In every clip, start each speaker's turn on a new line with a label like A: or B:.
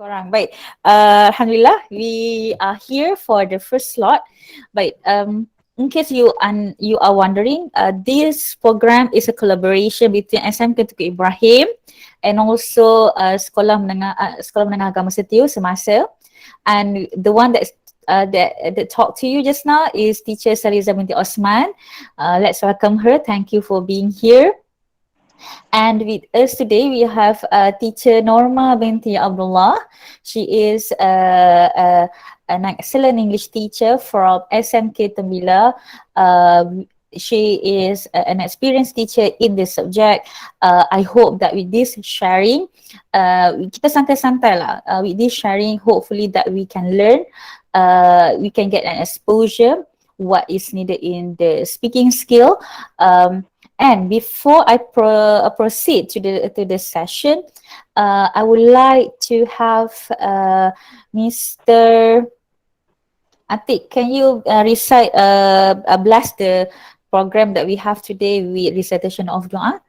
A: Korang. Baik, Alhamdulillah, we are here for the first slot. Baik, in case you are wondering, this program is a collaboration between SMK Tengku Ibrahim and also Sekolah Menengah Agama Setiu semasa. And the one that talked to you just now is teacher Saliza Binti Osman. Let's welcome her. Thank you for being here. And with us today, we have teacher Norma Binti Abdullah. She is an excellent English teacher from SMK Tengku. She is an experienced teacher in this subject. I hope that with this sharing, kita santai-santai lah. With this sharing, hopefully that we can learn, we can get an exposure, what is needed in the speaking skill. And before I proceed to the session, I would like to have Mr. Atik, can you recite, bless the program that we have today with recitation of doa?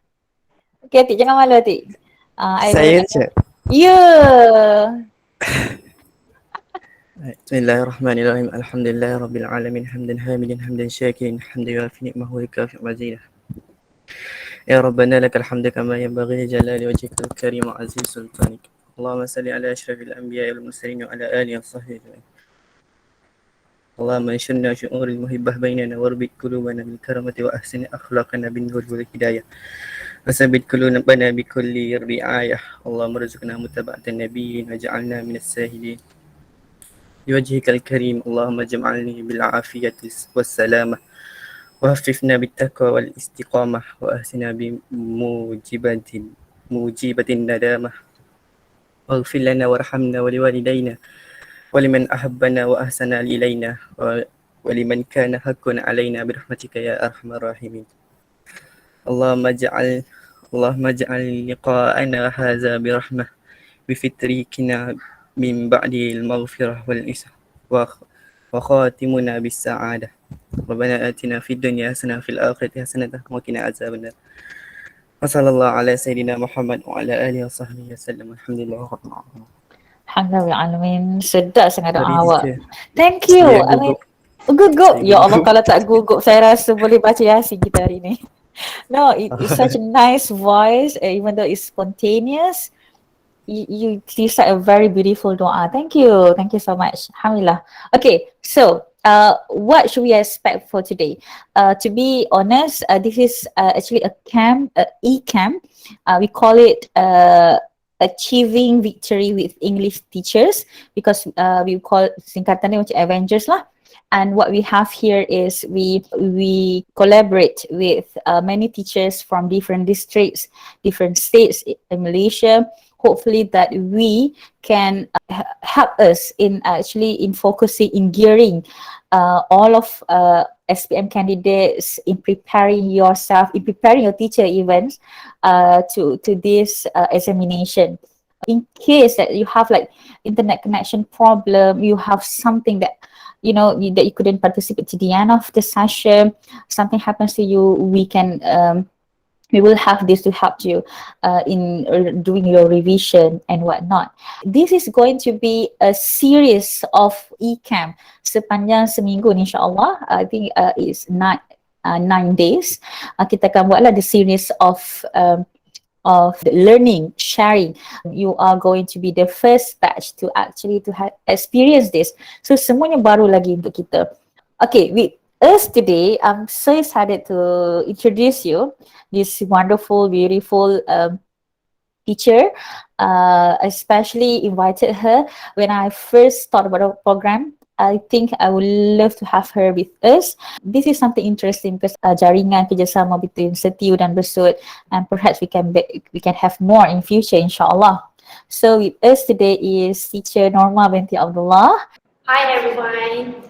A: Okay, Atik, jangan malu, Atik.
B: Saya je.
A: Ya.
B: Bismillahirrahmanirrahim. Alhamdulillah rabbil alamin hamdan hamidin hamdan syakirin hamdan yuafi ni'mahu wa yukafi mazidah. يا ربنا لك الحمد كما ينبغي لجلال وجهك الكريم وعزيز سلطانك. اللهم صل على أشرف الأنبياء والمرسلين وعلى آله وصحبه أجمعين. اللهم انشرنا شؤون المحبة بيننا واربط قلوبنا بالكرمة وأحسن أخلاقنا بالنور والهداية وثبت قلوبنا بكل رعاية. اللهم ارزقنا متابعة النبيين وجعلنا من الساهدين بوجهك الكريم. اللهم اجعلني بالعافية والسلامة وهففنا بالتقوى والاستقامة وأهسنا بموجبة الندامة واغفر لنا وارحمنا ولوالدينا ولمن أحبنا وأحسن إلينا ولمن كان حق علينا برحمتك يا أرحم الراحمين. اللهم اجعل لقاءنا هذا برحمة بفتريكنا من بعد المغفرة والإسحاق وخاتمنا بالسعادة. ربنا آتنا في الدنيا حسنة وفي الآخرة حسنة وقنا عذاب النار. وصلى الله على سيدنا محمد وعلى آله وصحبه وسلم. Alhamdulillah رب العالمين.
A: Alhamdulillah, sedap sangat doa
B: Sorry,
A: awak.
B: teacher.
A: Thank you.
B: Saya
A: I mean,
B: gugup.
A: gugup.
B: Saya
A: Ya Allah,
B: gugup.
A: kalau tak gugup, saya rasa boleh baca Yasin kita hari ni. No, it's such a nice voice, even though it's spontaneous. You recite a very beautiful doa. Thank you so much. Alhamdulillah. Okay, so what should we expect for today? To be honest, this is actually a camp, eCamp. We call it Achieving Victory with English Teachers because we call singkatannya macam Avengers lah. And what we have here is we collaborate with many teachers from different districts, different states in Malaysia. Hopefully that we can help us in focusing, in gearing all of SPM candidates in preparing yourself, in preparing your teacher events to this examination. In case that you have like internet connection problem, you have something that that you couldn't participate to the end of the session, something happens to you, we will have this to help you in doing your revision and whatnot. This is going to be a series of eCamp sepanjang seminggu ni, insyaAllah. I think it's 9 days. Kita akan buatlah the series of the learning, sharing. You are going to be the first batch to actually to have experience this. So semuanya baru lagi untuk kita. Okay, with us today, I'm so excited to introduce you this wonderful, beautiful teacher. Especially invited her when I first thought about the program. I think I would love to have her with us. This is something interesting because jaringan kerjasama between Setiu dan Besut, and perhaps we can have more in future, insyaAllah. So with us today is teacher Norma Binti Abdullah.
C: Hi everyone.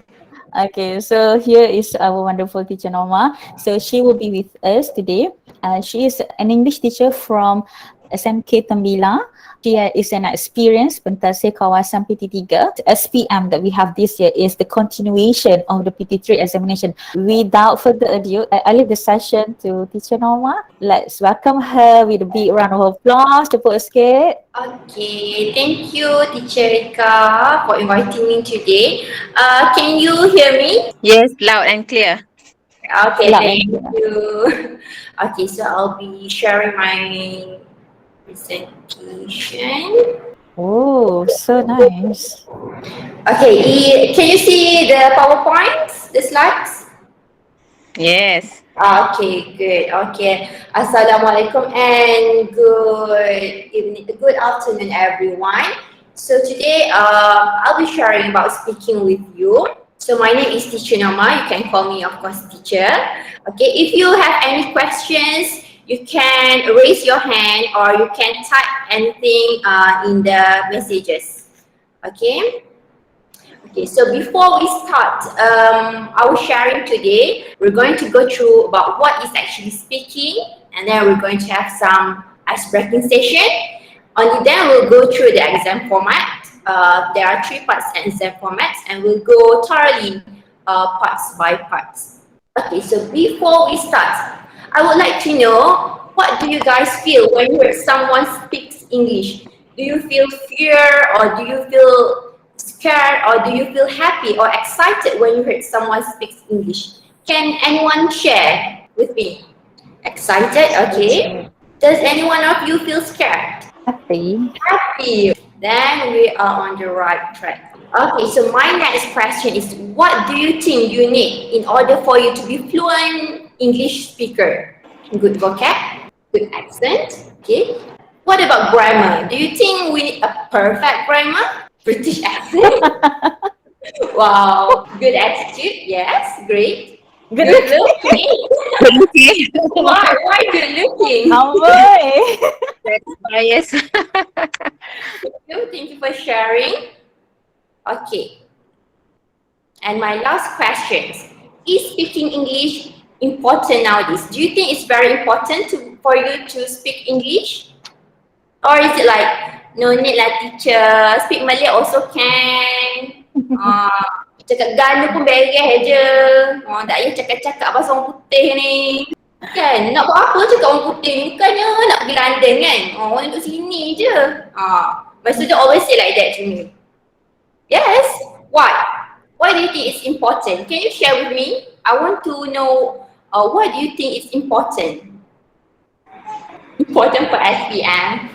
A: Okay, so here is our wonderful teacher Norma. So she will be with us today. She is an English teacher from SMK Tengku Ibrahim. She is an experienced pentasih kawasan PT3. SPM that we have this year is the continuation of the PT3 examination. Without further ado, I leave the session to teacher Norma. Let's welcome her with a big round of applause. Tepuk sikit.
C: Okay, thank you Teacher Rika for inviting me today. Can you hear me?
D: Yes, loud and clear.
C: Okay,
A: Loud
C: thank
A: and clear.
C: you. Okay, so I'll be sharing my presentation.
A: Oh, so nice.
C: Okay, can you see the PowerPoints, the slides?
D: Yes.
C: Okay, good. Okay. Assalamualaikum and good evening, good afternoon, everyone. So today, I'll be sharing about speaking with you. So my name is Teacher Norma. You can call me, of course, teacher. Okay. If you have any questions, you can raise your hand or you can type anything in the messages. Okay. Okay, so before we start our sharing today, we're going to go through about what is actually speaking, and then we're going to have some ice-breaking session. Only then we'll go through the exam format. There are 3 parts in exam formats, and we'll go thoroughly parts by parts. Okay, so before we start, I would like to know, what do you guys feel when you hear someone speaks English? Do you feel fear, or do you feel scared, or do you feel happy or excited when you heard someone speaks English? Can anyone share with me? Excited? Okay. Does any one of you feel scared?
A: Happy.
C: Happy. Then we are on the right track. Okay, so my next question is, what do you think you need in order for you to be fluent English speaker? Good vocab, good accent, okay. What about grammar? Do you think we need a perfect grammar? British accent? Wow. Good attitude? Yes, great.
A: Good
C: looking?
D: Good looking.
C: Why good looking?
A: Amboi.
D: That's bias.
C: Thank you for sharing. Okay. And my last question. Is speaking English important nowadays? Do you think it's very important for you to speak English? Or is it like, no need lah teacher, speak Malay also can. Cakap Ganu pun beres je. Tak payah cakap-cakap pasal orang putih ni. Kan, nak buat apa cakap orang putih ni? Bukannya nak pergi London kan? Orang duduk sini je. Maksudnya always say like that to me. Yes, why? Why do you think it's important? Can you share with me? I want to know, why do you think it's important? Important for SPM.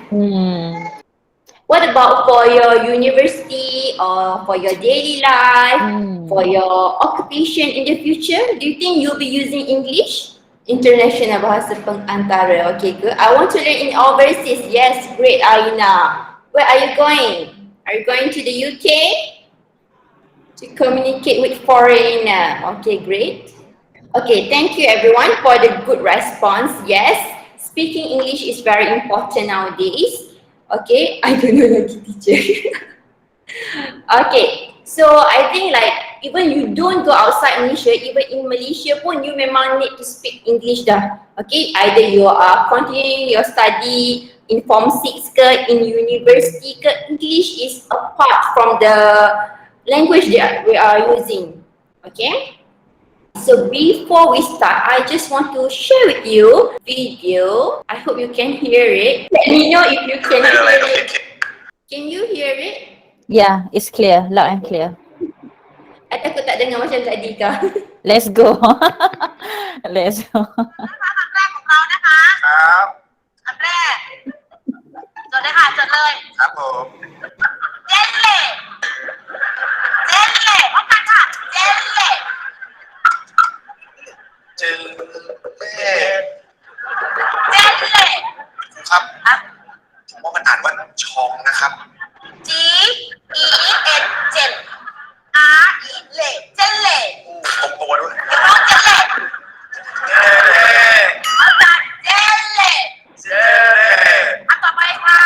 C: What about for your university or for your daily life, for your occupation in the future? Do you think you'll be using English? International Bahasa Pengantara. Okay, good. I want to learn in overseas. Yes, great, Aina. Where are you going? Are you going to the UK? To communicate with foreigner. Okay, great. Okay, thank you everyone for the good response. Yes, speaking English is very important nowadays. Okay, I don't know lagi teacher. Okay, so I think like even you don't go outside Malaysia, even in Malaysia pun you memang need to speak English dah. Okay, either you are continuing your study in Form 6 ke, in university ke, English is a part from the language that we are using. Okay. So before we start, I just want to share with you video. I hope you can hear it. Let me know if you can hear it. Can you hear it?
A: Yeah, it's clear, loud and clear.
C: Atau aku tak dengar macam tadi kah?
A: Let's go. Let's go.
E: ครับอันแรกจดเลยค่ะจดเลยครับผมเจนเล่เจนเล่พร้อมกันค่ะเจนเล่เจนเล่เจนเล่ครับผมว่ามันอ่านว่าชองนะครับ G E N เจน R E เล่เจนเล่ตรงตัวด้วยน้องเจนเล่เจนเล่เอาจัดเจนเล่เจนเล่อันต่อไปค่ะ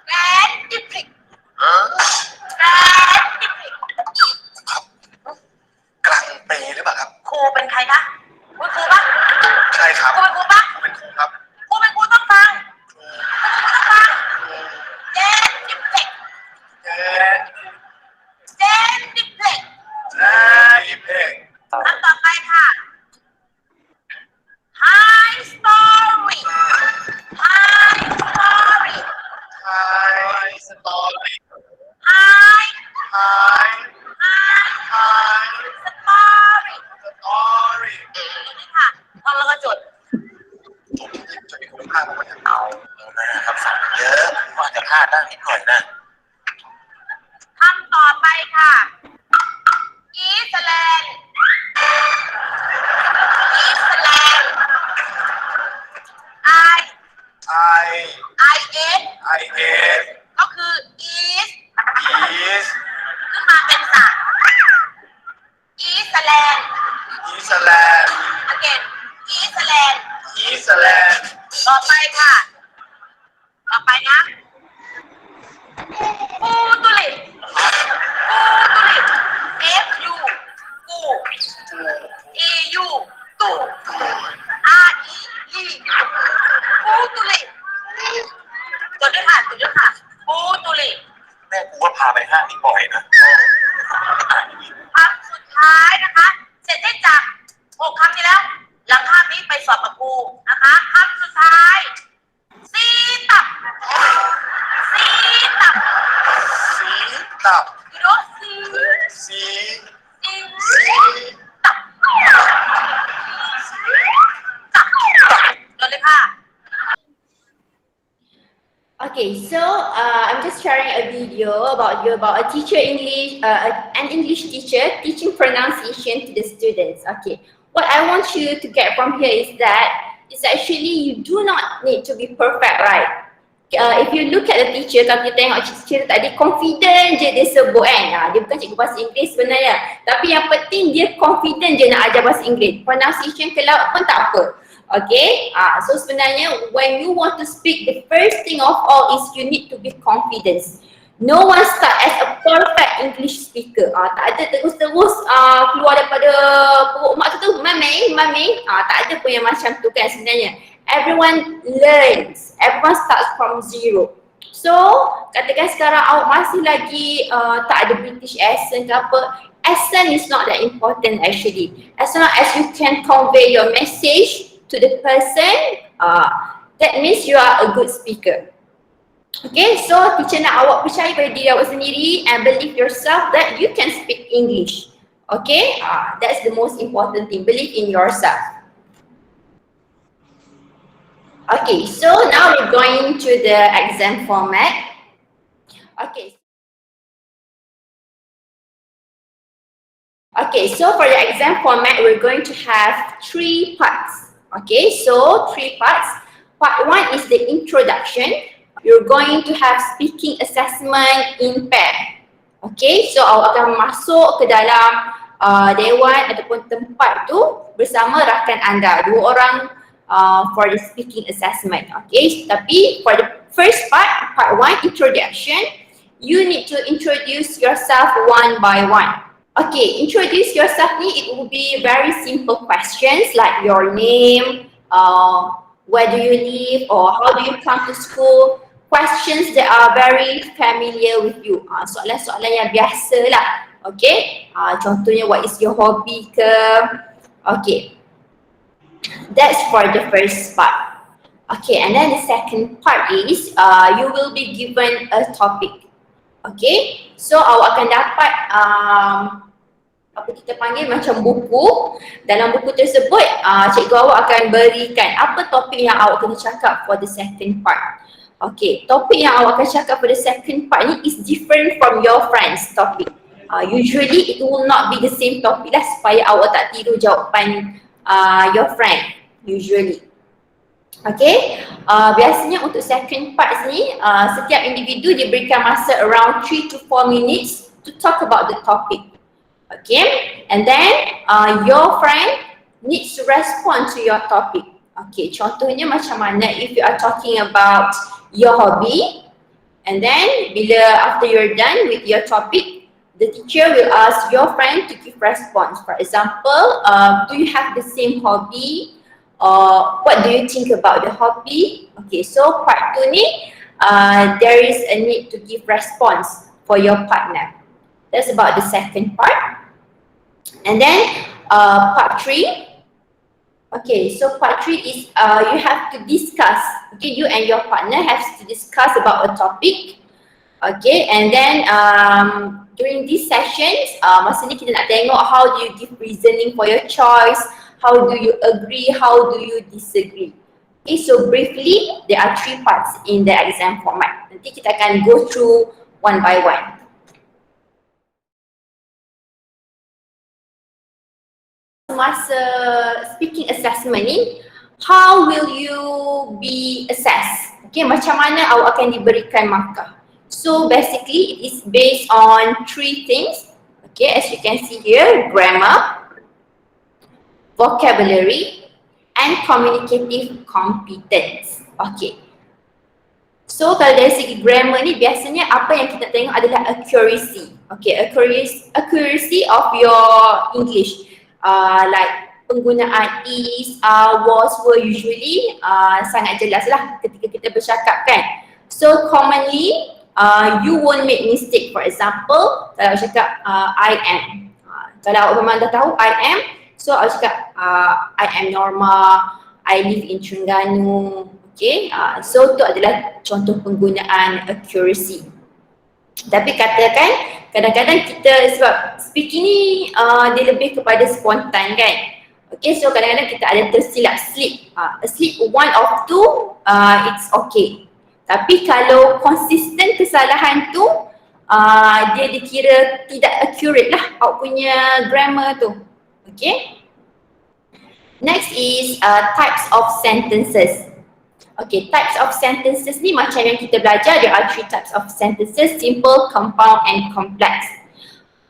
E: แกรนดิพริกแกรนดิพริกครับกลางปีหรือเปล่าครับครูเป็นใครคะคุณครูปะใช่ครับครูเป็นครูปะครูเป็นครูครับครูเป็นครูต้องฟังครูต้องฟังเจนดิพริกเจนดิพริกเจนดิพริกอันต่อไปค่ะ High story High story High story High High High story story นี่ค่ะตอนเราก็จดจะมีคุณภาพของมันเอานะครับสั่งเยอะก็อาจจะพลาดได้นิดหน่อยนะคำต่อไปค่ะอีสแลนด์อีสแลนด์ I S ก็คือ East ขึ้นมาเป็นสระ Eastland again Eastland ต่อไปค่ะต่อไปนะปูตุลิปF U ปูE U ตู R E E ปูตุลิปจดด้วยค่ะปูตุลิปแม่กูว่าพาไปห้างนี้บ่อยนะคำสุดท้ายนะคะเสร็จได้จาก6คำนี้แล้วหลังคาบนี้ไปสอบกับครูนะคะคำสุดท้ายซีตับyou know ซีตับจดเลยค่ะ
C: Okay, so I'm just sharing a video about a teacher English, an English teacher teaching pronunciation to the students. Okay, what I want you to get from here is that it's actually you do not need to be perfect, right? If you look at the teacher, kalau kita tengok teacher tadi confident je dia sebut kan, dia bukan cikgu bahasa Inggeris sebenarnya, tapi yang penting dia confident je nak ajar bahasa Inggeris. Pronunciation kelak pun tak apa. Okay, so sebenarnya when you want to speak, the first thing of all is you need to be confident. No one start as a perfect English speaker. Tak ada terus-terus keluar daripada perut mak tu mami, tak ada pun yang macam tu kan sebenarnya. Everyone learns, everyone starts from zero. So, katakan sekarang awak masih lagi tak ada British accent ke apa, accent is not that important actually. As long as you can convey your message to the person, that means you are a good speaker. Okay, so teacher nak awak percaya pada diri awak sendiri and believe yourself that you can speak English. Okay, that's the most important thing, believe in yourself. Okay, so now we're going to the exam format. Okay. Okay, so for the exam format, we're going to have 3 parts. Okay, so 3 parts. Part 1 is the introduction. You're going to have speaking assessment in pair. Okay, so awak akan masuk ke dalam dewan ataupun tempat tu bersama rakan anda, 2 orang for the speaking assessment. Okay, tapi for the first part, part 1, introduction, you need to introduce yourself one by one. Okay, introduce yourself ni, it will be very simple questions like your name, where do you live or how do you come to school. questions that are very familiar with you. Soalan-soalan yang biasa lah. Okay. Contohnya, what is your hobby ke? Okay. That's for the first part. Okay, and then the second part is you will be given a topic. Okay, so awak akan dapat apa kita panggil macam buku. Dalam buku tersebut, cikgu awak akan berikan apa topik yang awak kena cakap for the second part. Okay, topik yang awak akan cakap for the second part ni is different from your friend's topic. Usually it will not be the same topic lah supaya awak tak tiru jawapan your friend usually. Okay, biasanya untuk second part ni setiap individu diberikan masa around 3 to 4 minutes to talk about the topic. Okay, and then your friend needs to respond to your topic. Okay, contohnya macam mana if you are talking about your hobby, and then bila after you're done with your topic, the teacher will ask your friend to give response. For example, do you have the same hobby? What do you think about the hobby? Okay, so part 2 ni, there is a need to give response for your partner. That's about the second part. And then part 3. Okay, so part 3 is you have to discuss. Okay, you and your partner have to discuss about a topic. Okay, and then during these sessions, masa ni kita nak tengok how do you give reasoning for your choice, how do you agree, how do you disagree. Okay, so briefly, there are 3 parts in the exam format. Nanti kita akan go through one by one. Masa speaking assessment ni, how will you be assessed? Okay, macam mana awak akan diberikan markah? So basically, it is based on 3 things. Okay, as you can see here, grammar, vocabulary, and communicative competence. Okay. So kalau dari segi grammar ni, biasanya apa yang kita tengok adalah accuracy. Okay, accuracy of your English. Like penggunaan is, was, were usually sangat jelas lah ketika kita bercakap kan. So commonly, you won't make mistake. For example, kalau cakap I am. Kalau awak memang dah tahu I am, so awak cakap I am Norma, I live in Terengganu. Okay, so tu adalah contoh penggunaan accuracy. Tapi katakan kadang-kadang kita, sebab speaking ni dia lebih kepada spontan kan. Okay, so kadang-kadang kita ada tersilap slip. Slip 1 of 2, it's okay. Tapi kalau konsisten kesalahan tu, dia dikira tidak accurate lah awak punya grammar tu. Okay. Next is types of sentences. Okay, types of sentences ni macam yang kita belajar, there are 3 types of sentences: simple, compound, and complex.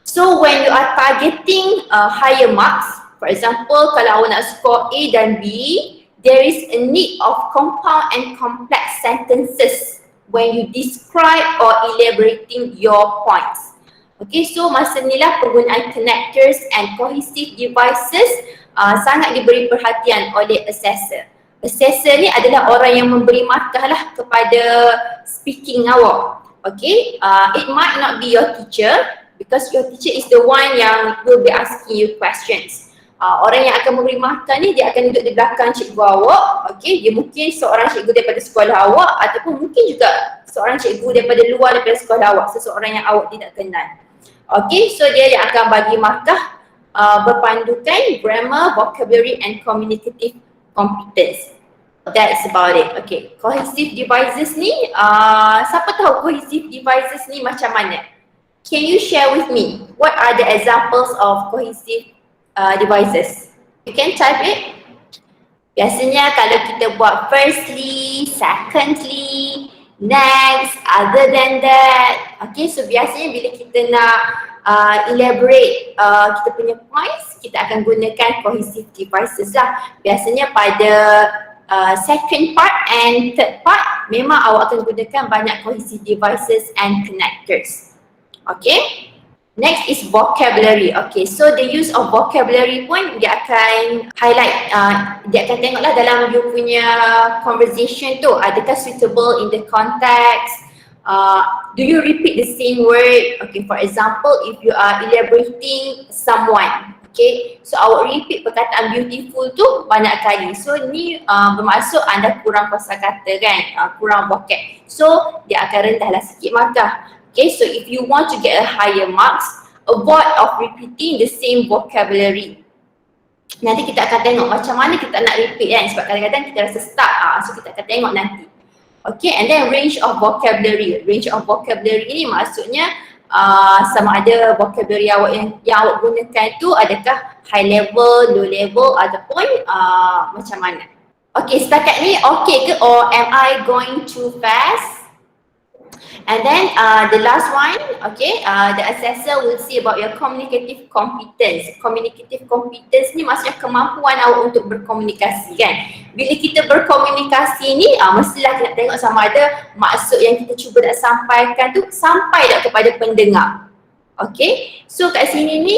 C: So when you are targeting higher marks, for example, kalau awak nak score A dan B, there is a need of compound and complex sentences when you describe or elaborating your points. Okay, so masa ni lah penggunaan connectors and cohesive devices sangat diberi perhatian oleh assessor. Assessor ni adalah orang yang memberi markah lah kepada speaking awak. Okay, it might not be your teacher because your teacher is the one yang will be asking you questions. Orang yang akan memberi markah ni, dia akan duduk di belakang cikgu awak. Okay, dia mungkin seorang cikgu daripada sekolah awak ataupun mungkin juga seorang cikgu daripada luar daripada sekolah awak, seseorang yang awak tidak kenal. Okay, so dia yang akan bagi markah berpandukan grammar, vocabulary and communicative competence. That's about it. Okay, cohesive devices ni, siapa tahu cohesive devices ni macam mana? Can you share with me what are the examples of cohesive devices? You can type it. Biasanya kalau kita buat firstly, secondly, next, other than that. Okay, so biasanya bila kita nak elaborate kita punya points, kita akan gunakan cohesive devices lah. Biasanya pada second part and third part, memang awak akan gunakan banyak cohesive devices and connectors. Okay. Next is vocabulary. Okay, so the use of vocabulary pun dia akan highlight, dia akan tengoklah dalam you punya conversation tu, adakah suitable in the context, do you repeat the same word. Okay, for example, if you are elaborating someone, okay, so awak repeat perkataan beautiful tu banyak kali, so ni bermaksud anda kurang kosakata kan, kurang vocab, so dia akan rendahlah sikit markah. Okay, so if you want to get a higher marks, avoid of repeating the same vocabulary. Nanti kita akan tengok macam mana kita nak repeat kan, sebab kadang-kadang kita rasa stuck, so kita akan tengok nanti. Okay, and then range of vocabulary. Range of vocabulary ni maksudnya sama ada vocabulary awak yang awak gunakan tu adakah high level, low level ataupun macam mana. Okay, setakat ni okay ke, or am I going too fast? And then the last one, okay, the assessor will see about your communicative competence. Communicative competence ni maksudnya kemampuan awak untuk berkomunikasi kan. Bila kita berkomunikasi ni, mestilah kita tengok sama ada maksud yang kita cuba nak sampaikan tu sampai tak kepada pendengar. Okay, so kat sini ni,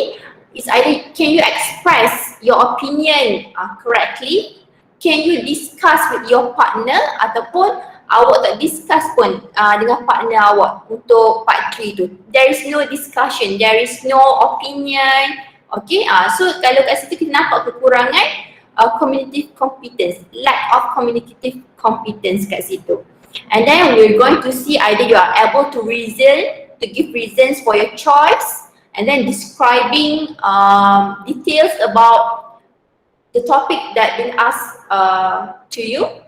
C: is either can you express your opinion correctly, can you discuss with your partner, ataupun awak tak discuss pun dengan partner awak untuk part 3 tu. There is no discussion, there is no opinion. Okay, so kalau kat situ kita nampak kekurangan communicative competence, lack of communicative competence kat situ. And then we're going to see either you are able to reason, to give reasons for your choice, and then describing details about the topic that been asked to you.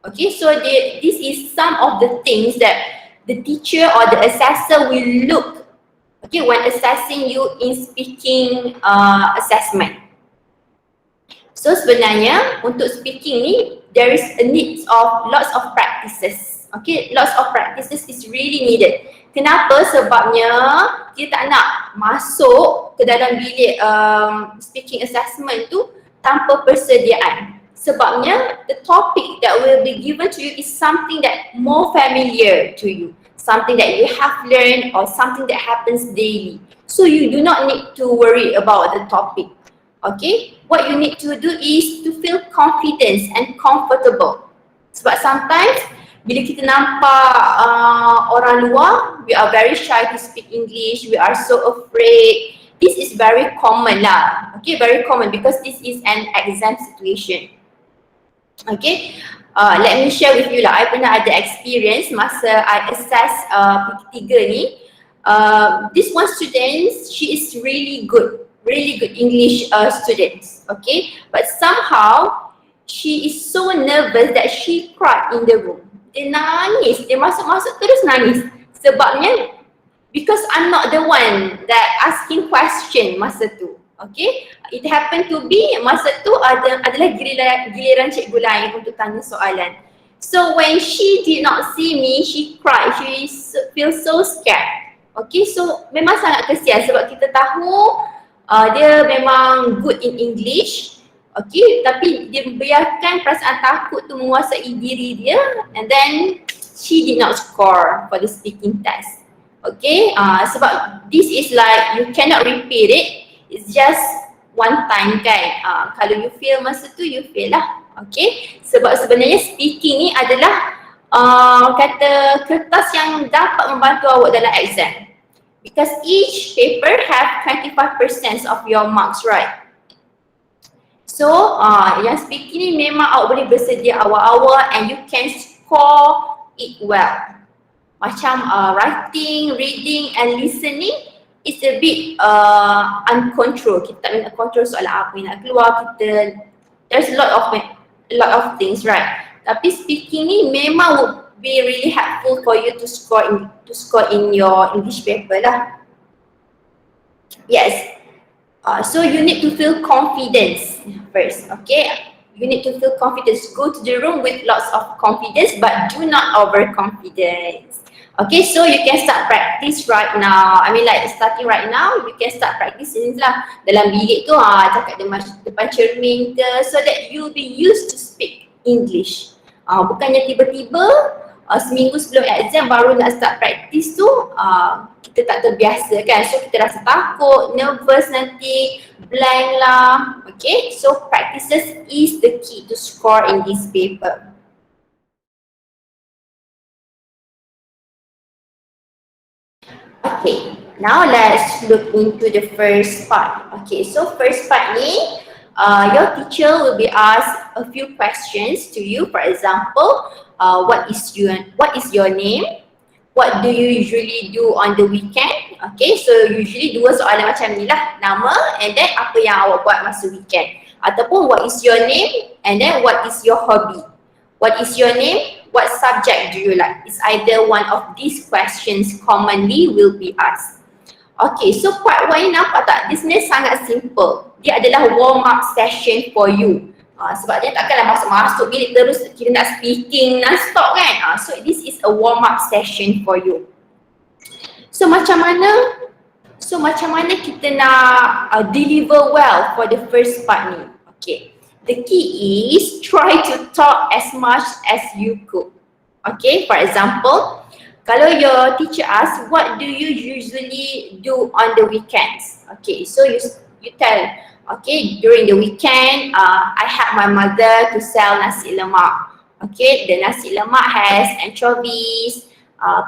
C: Okay, so this is some of the things that the teacher or the assessor will look, okay, when assessing you in speaking assessment. So sebenarnya untuk speaking ni, there is a need of lots of practices. Okay, lots of practices is really needed. Kenapa? Sebabnya kita tak nak masuk ke dalam bilik speaking assessment tu tanpa persediaan. Sebabnya the topic that will be given to you is something that more familiar to you, something that you have learned or something that happens daily. So you do not need to worry about the topic. Okay, what you need to do is to feel confidence and comfortable. Sebab sometimes bila kita nampak orang luar, we are very shy to speak English, we are so afraid. This is very common lah. Okay, very common because this is an exam situation. Okay, let me share with you lah. I pernah ada experience masa I assess PT3 ni. This one student, she is really good English student. Okay, but somehow she is so nervous that she cried in the room. Dia nangis, dia masuk-masuk terus nangis. Sebabnya because I'm not the one that asking question masa tu. Okay, it happened to be masa tu adalah giliran cikgu lain untuk tanya soalan. So when she did not see me, she cried, she feel so scared. Okay, so memang sangat kesian sebab kita tahu dia memang good in English. Okay, tapi dia biarkan perasaan takut tu menguasai diri dia, and then she did not score for the speaking test. Okay, sebab this is like you cannot repeat it. It's just one time kan. Kalau you fail masa tu, you fail lah. Okay, sebab sebenarnya speaking ni adalah kata kertas yang dapat membantu awak dalam exam. Because each paper have 25% of your marks, right? So yang speaking ni memang awak boleh bersedia awal-awal and you can score it well. Macam writing, reading and listening, it's a bit uncontrolled. Kita tak boleh nak control soalan apa yang nak keluar. There's a lot of things, right? Tapi speaking ni memang would be really helpful for you to score in your English paper lah. Yes. So you need to feel confidence first, okay? You need to feel confidence. Go to the room with lots of confidence, but do not overconfidence. Okay, so you can start practice right now. I mean like starting right now, you can start practicing lah. Dalam bilik tu cakap depan cermin ke, so that you'll be used to speak English. Bukannya tiba-tiba seminggu sebelum exam baru nak start practice tu, kita tak terbiasa kan. So kita rasa takut, nervous nanti, blank lah. Okay, so practices is the key to score in this paper. Okay, now let's look into the first part. Okay, so first part ni, your teacher will be asked a few questions to you. For example, what is your name? What do you usually do on the weekend? Okay, so usually dua soalan macam ni lah, nama and then apa yang awak buat masa weekend. Ataupun what is your name and then what is your hobby? What is your name? What subject do you like? It's either one of these questions commonly will be asked. Okay, so part 1 ni nampak tak? This sebenarnya sangat simple. Dia adalah warm up session for you. Sebab dia takkanlah masuk-masuk bilik terus kita nak speaking non-stop kan. So this is a warm up session for you. So macam mana kita nak deliver well for the first part ni? Okay. The key is try to talk as much as you could. Okay, for example, kalau your teacher asks, what do you usually do on the weekends? Okay, so you tell, okay, during the weekend, I help my mother to sell nasi lemak. Okay, the nasi lemak has anchovies,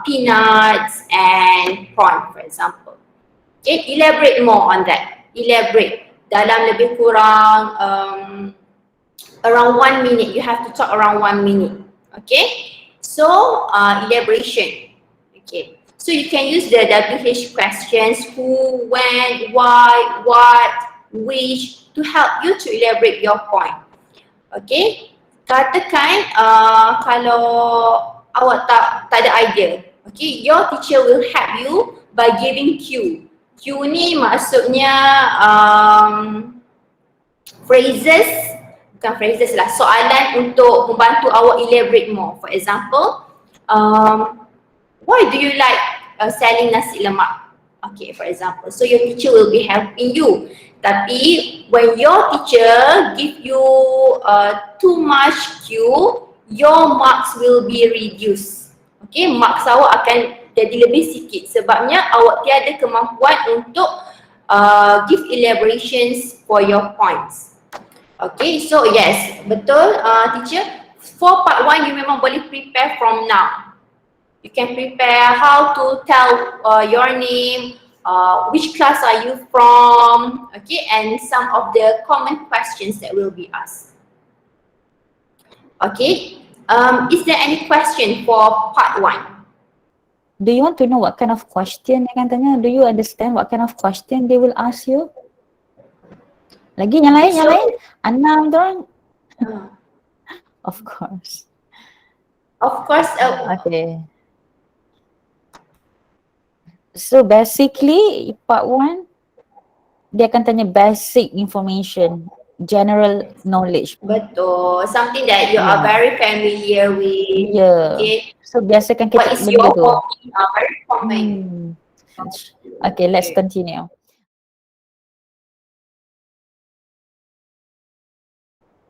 C: peanuts, and prawn, for example. Okay, elaborate more on that. Elaborate. Dalam lebih kurang around 1 minute. You have to talk around 1 minute. Okay, so elaboration. Okay, so you can use the WH questions: who, when, why, what, which, to help you to elaborate your point. Okay, katakan kalau awak tak ada idea. Okay, your teacher will help you by giving cue. Cue ni maksudnya phrases, bukan phrases lah, soalan untuk membantu awak elaborate more. For example, why do you like selling nasi lemak? Okay, for example, so your teacher will be helping you. Tapi when your teacher give you too much cue, your marks will be reduced. Okay, marks awak akan jadi lebih sikit sebabnya awak tiada kemampuan untuk give elaborations for your points. Okay, so yes, betul teacher. For part 1 you memang boleh prepare from now. You can prepare how to tell your name, which class are you from, okay, and some of the common questions that will be asked. Okay, is there any question for part 1?
A: Do you want to know what kind of question dia akan tanya? Do you understand what kind of question they will ask you? Lagi yang lain? Enam tu orang? Of course.
C: Of course.
A: Okay. So basically part 1 dia akan tanya basic information, general knowledge.
C: Betul. Something that you are very familiar with.
A: Yeah.
C: Okay.
A: So biasakan kita
C: What is your
A: tu.
C: hobby? Very common.
A: Okay, let's continue.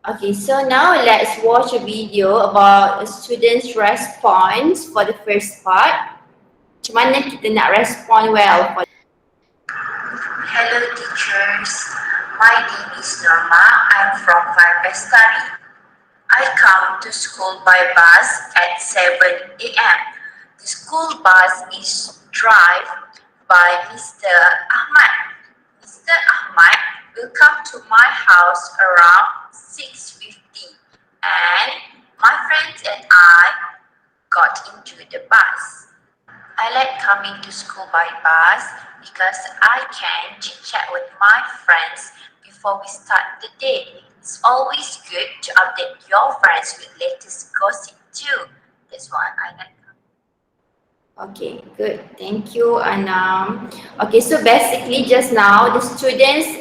C: Okay, so now let's watch a video about a student's response for the first part. Macam mana kita nak respond well for.
E: Hello teachers, my name is Norma. I'm from Varpestari. I come to school by bus at 7 a.m. The school bus is driven by Mr. Ahmad. Mr. Ahmad will come to my house around 6:50 and my friends and I got into the bus. I like coming to school by bus because I can chit-chat with my friends before we start the day. It's always good to update your friends with latest gossip too. That's why I like.
C: Okay, good. Thank you, Anam. Okay, so basically just now the students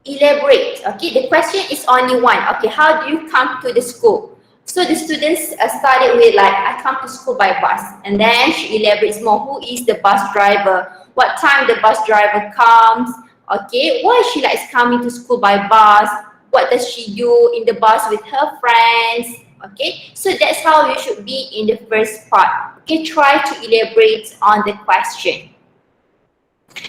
C: elaborate. Okay, the question is only one. Okay, how do you come to the school? So the students started with like, I come to school by bus, and then she elaborates more. Who is the bus driver? What time the bus driver comes? Okay, why she likes coming to school by bus? What does she do in the bus with her friends? Okay, so that's how you should be in the first part. Okay, try to elaborate on the question.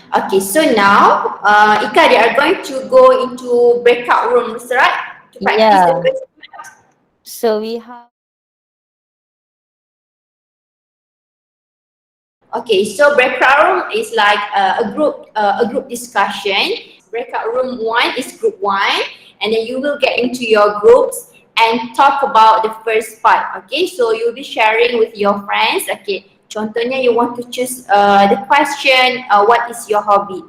C: Okay, so now, Ika, they are going to go into breakout rooms, right? To practice the
A: Yeah.
C: first.
A: So we have.
C: Okay, so breakout room is like a group discussion. Breakout room one is group one, and then you will get into your groups and talk about the first part. Okay, so you'll be sharing with your friends. Okay, contohnya you want to choose the question, what is your hobby?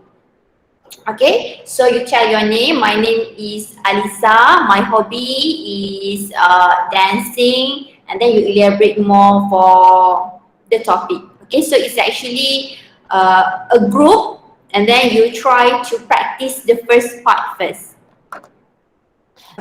C: Okay, so you tell your name. My name is Alisa. My hobby is dancing, and then you elaborate more for the topic. Okay, so it's actually a group, and then you try to practice the first part first.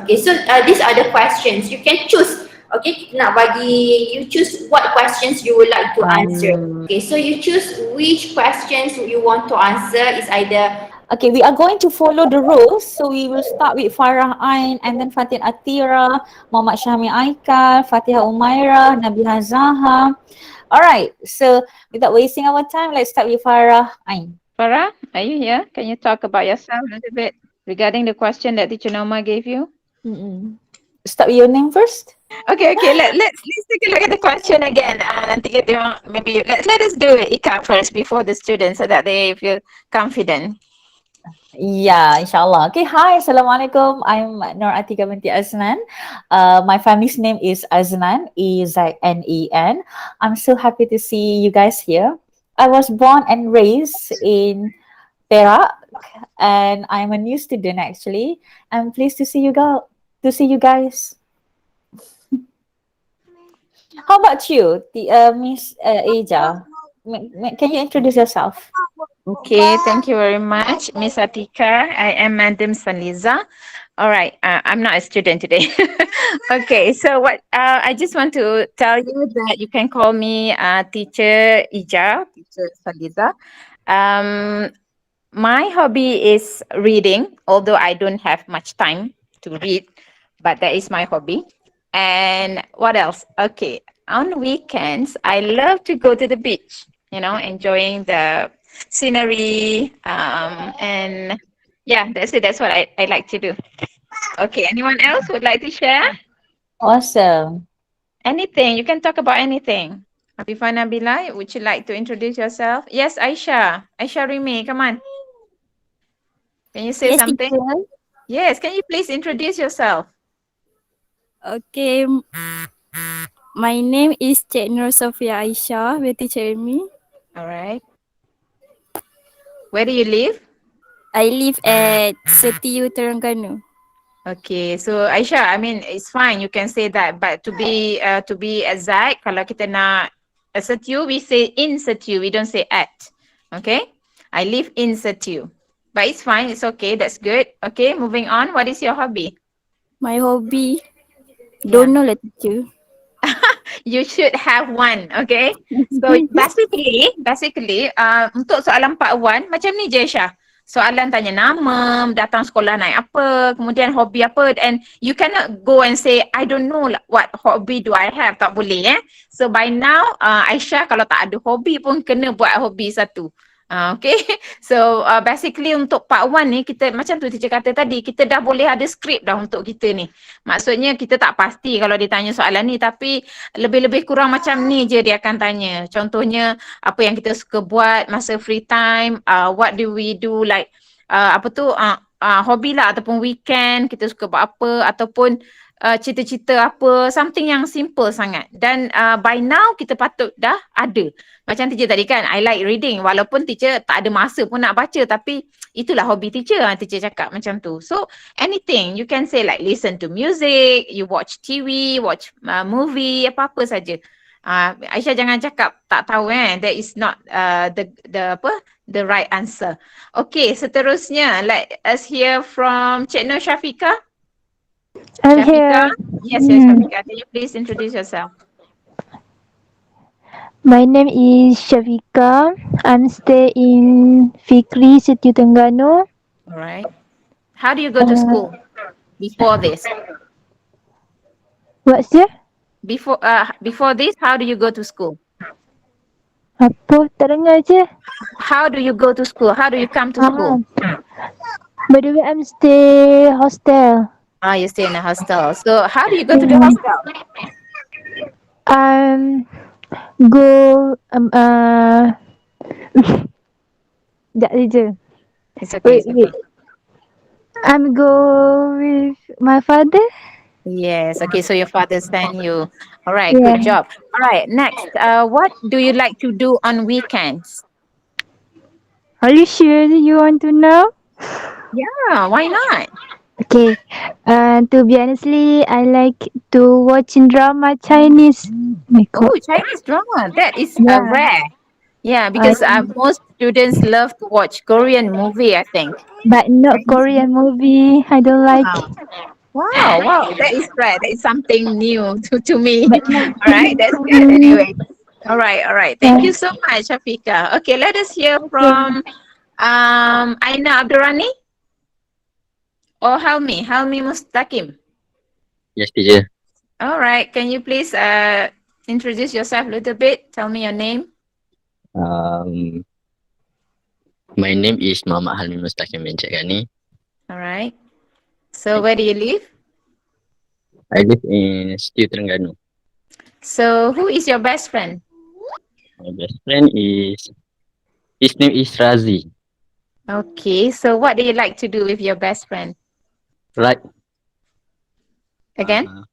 C: Okay, so these are the questions you can choose. Okay, nak bagi you choose what questions you would like to answer. Okay, so you choose which questions you want to answer. Is either
A: Okay, we are going to follow the rules. So we will start with Farah Ain and then Fatin Atira, Muhammad Syahmi Aikal, Fatihah Umairah, Nabiha Zaha. Alright, so without wasting our time, let's start with Farah Ain.
D: Farah, are you here? Can you talk about yourself a little bit regarding the question that Teacher Norma gave you?
A: Start with your name first.
D: Okay. Let's take a look at the question again. Nanti kita tengok, maybe let us do it Ika first before the students so that they feel confident.
A: Yeah, inshallah. Okay, hi, Assalamualaikum. I'm Nur Atika binti Aznan. My family's name is Aznan, Eznen. I'm so happy to see you guys here. I was born and raised in Perak, and I'm a new student actually. I'm pleased to see you guys. How about you, Miss Aja? Can you introduce yourself?
D: Okay, thank you very much, Miss Atika. I am Madam Sanliza. All right, I'm not a student today. Okay, so what I just want to tell you that you can call me Teacher Ija, Teacher Sanliza. Um, my hobby is reading, although I don't have much time to read, but that is my hobby. And what else? Okay, on weekends, I love to go to the beach, enjoying the scenery. And yeah, that's it. That's what I like to do. Okay, anyone else would like to share?
A: Awesome.
D: Anything. You can talk about anything. Afifah Nabila, would you like to introduce yourself? Yes, Aisha. Aisha Rimi, come on. Can you say
F: Yes,
D: something?
F: teacher.
D: Yes, can you please introduce yourself?
F: Okay, my name is Cik Nur Sofia Aisyah with teacher Amy.
D: All right. Where do you live?
F: I live at Setiu, Terengganu.
D: Okay, so Aisha, I mean it's fine. You can say that, but to be exact, kalau kita nak Setiu, we say in Setiu. We don't say at. Okay, I live in Setiu, but it's fine. It's okay. That's good. Okay, moving on. What is your hobby?
F: My hobby,
D: Yeah.
F: don't know lah teacher.
D: You should have one, okay? So basically, untuk soalan part 1, macam ni je Syah. Soalan tanya nama, datang sekolah naik apa, kemudian hobi apa, and you cannot go and say, I don't know what hobby do I have, tak boleh So by now, Aisyah kalau tak ada hobi pun kena buat hobi satu. Okay, so basically untuk part 1 ni kita macam tu teacher kata tadi, kita dah boleh ada skrip dah untuk kita ni. Maksudnya kita tak pasti kalau dia tanya soalan ni, tapi lebih-lebih kurang macam ni je dia akan tanya. Contohnya apa yang kita suka buat masa free time, what do we do like hobi lah ataupun weekend kita suka buat apa, ataupun cita-cita apa, something yang simple sangat. Dan by now kita patut dah ada. Macam teacher tadi kan, I like reading. Walaupun teacher tak ada masa pun nak baca, tapi itulah hobi teacher. Teacher cakap macam tu. So anything, you can say like listen to music, you watch TV, watch movie, apa-apa saja. Aisyah jangan cakap tak tahu that is not the right answer. Okay, seterusnya let us hear from Cik Nur Syafiqah.
G: I'm
D: Syafiqah.
G: here.
D: Yes, Syafiqah. Can you please introduce yourself?
G: My name is Shavika. I'm stay in Fikri, Setiu Terengganu.
D: All right. How do you go to school before this?
G: What's your?
D: Before this, how do you go to school?
G: Apa? Tak dengar je.
D: How do you go to school? How do you come to
G: Ah,
D: school?
G: by the way, I'm stay hostel.
D: You stay in a hostel. So how do you go to the
G: Yeah.
D: hostel?
G: Go sekejap je.
D: It's okay. It's okay.
G: I'm go with my father.
D: Yes. Okay. So your father sent you. All right.
G: Yeah.
D: Good job. All right. Next, what do you like to do on weekends?
G: Are you sure you want to know?
D: Yeah. Why not?
G: Okay. To be honestly, I like to watching drama Chinese. My God.
D: Oh, Chinese drama. That is
G: Yeah.
D: rare. Yeah,
G: I,
D: because most students love to watch Korean movie, I think.
G: but not Korean movie. I don't like.
D: Wow, that is rare. That is something new to me.
G: But not
D: All right, that's good
G: movie.
D: anyway. All right. Thank you so much, Shafika. Okay, let us hear from Aina Abdurrani or Helmi Mustaqim.
H: Yes, teacher.
D: All right, can you please introduce yourself a little bit? Tell me your name.
H: My name is Muhammad Halmi Mustaqim bin Cakani.
D: All right. So where do you live?
H: I live in Setiu, Terengganu.
D: So who is your best friend?
H: My best friend his name is Razi.
D: Okay, so what do you like to do with your best friend?
H: Like
D: Again?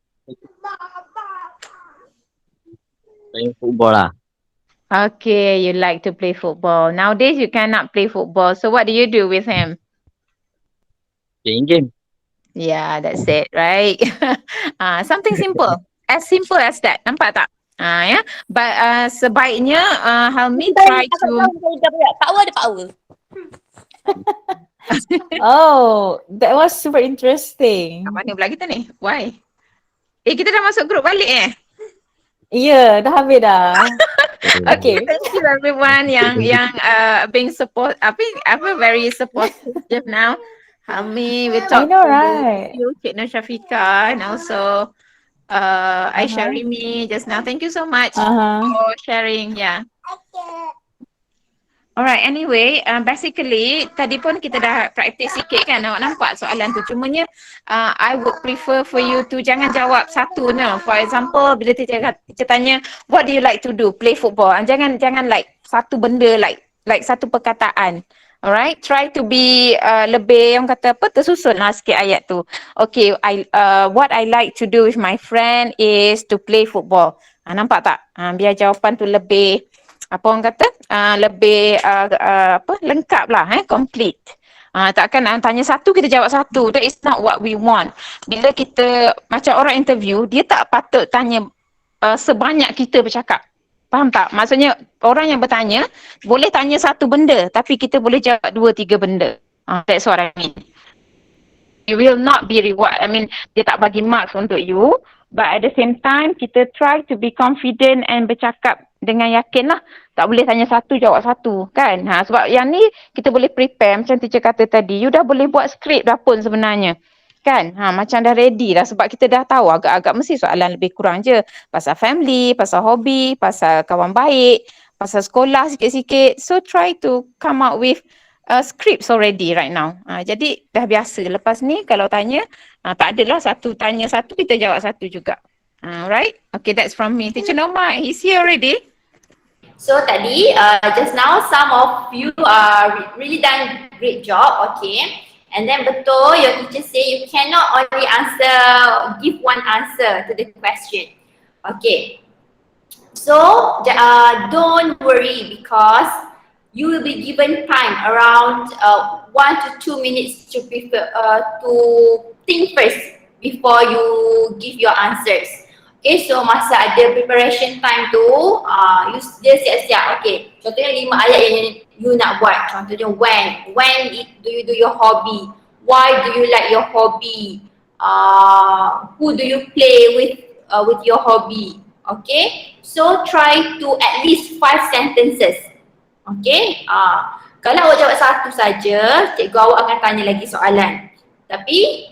H: playing football lah.
D: Okay, you like to play football. Nowadays you cannot play football. So what do you do with him?
H: Playing game.
D: Yeah, that's it, right? Something simple. As simple as that. Nampak tak? Yeah. But sebaiknya Helmi try to...
C: Power ada power.
A: Oh, that was super interesting.
D: Kat mana pula kita ni? Why? Kita dah masuk grup balik
A: Ya, dah habis dah. Okay.
D: Thank you everyone yang being support very supportive just now. Helmi, we talk
A: know, right?
D: you, Cik Nur Shafika, and also Aisyah Rimi just now. Thank you so much for sharing. Yeah. Alright, anyway, basically tadi pun kita dah practice sikit kan, awak nampak soalan tu. Cumanya I would prefer for you to jangan jawab satu no. For example, bila teacher tanya, what do you like to do? Play football. Jangan like satu benda like satu perkataan. Alright, try to be lebih yang kata apa tersusun lah sikit ayat tu. Okay, what I like to do with my friend is to play football. Nampak tak? Biar jawapan tu lebih apa orang kata lebih lengkap lah, complete. Takkan tanya satu kita jawab satu. That is not what we want. Bila kita macam orang interview, dia tak patut tanya sebanyak kita bercakap. Faham tak? Maksudnya orang yang bertanya boleh tanya satu benda tapi kita boleh jawab 2-3 benda. That's what I mean. You will not be reward. I mean, dia tak bagi marks untuk you. But at the same time, kita try to be confident and bercakap dengan yakin lah. Tak boleh tanya satu, jawab satu. Kan? Sebab yang ni kita boleh prepare. Macam teacher kata tadi, you dah boleh buat skrip dah pun sebenarnya. Kan? Macam dah ready dah. Sebab kita dah tahu agak-agak mesti soalan lebih kurang je. Pasal family, pasal hobi, pasal kawan baik, pasal sekolah sikit-sikit. So try to come out with scripts already right now. Jadi dah biasa. Lepas ni kalau tanya, tak adalah satu tanya satu, kita jawab satu juga. Right? Okay, that's from me. Teacher Norma, he's here already.
C: So tadi, just now some of you really done great job, okay. And then betul, your teacher say you cannot only give one answer to the question. Okay. So don't worry because you will be given time around 1 to 2 minutes to think first before you give your answers. Okay, so masa ada preparation time tu, dia siap-siap. Okay, contohnya 5 ayat yang you nak buat. Contohnya when do you do your hobby? Why do you like your hobby? Who do you play with your hobby? Okay, so try to at least 5 sentences. Okay, kalau awak jawab satu saja, cikgu awak akan tanya lagi soalan. Tapi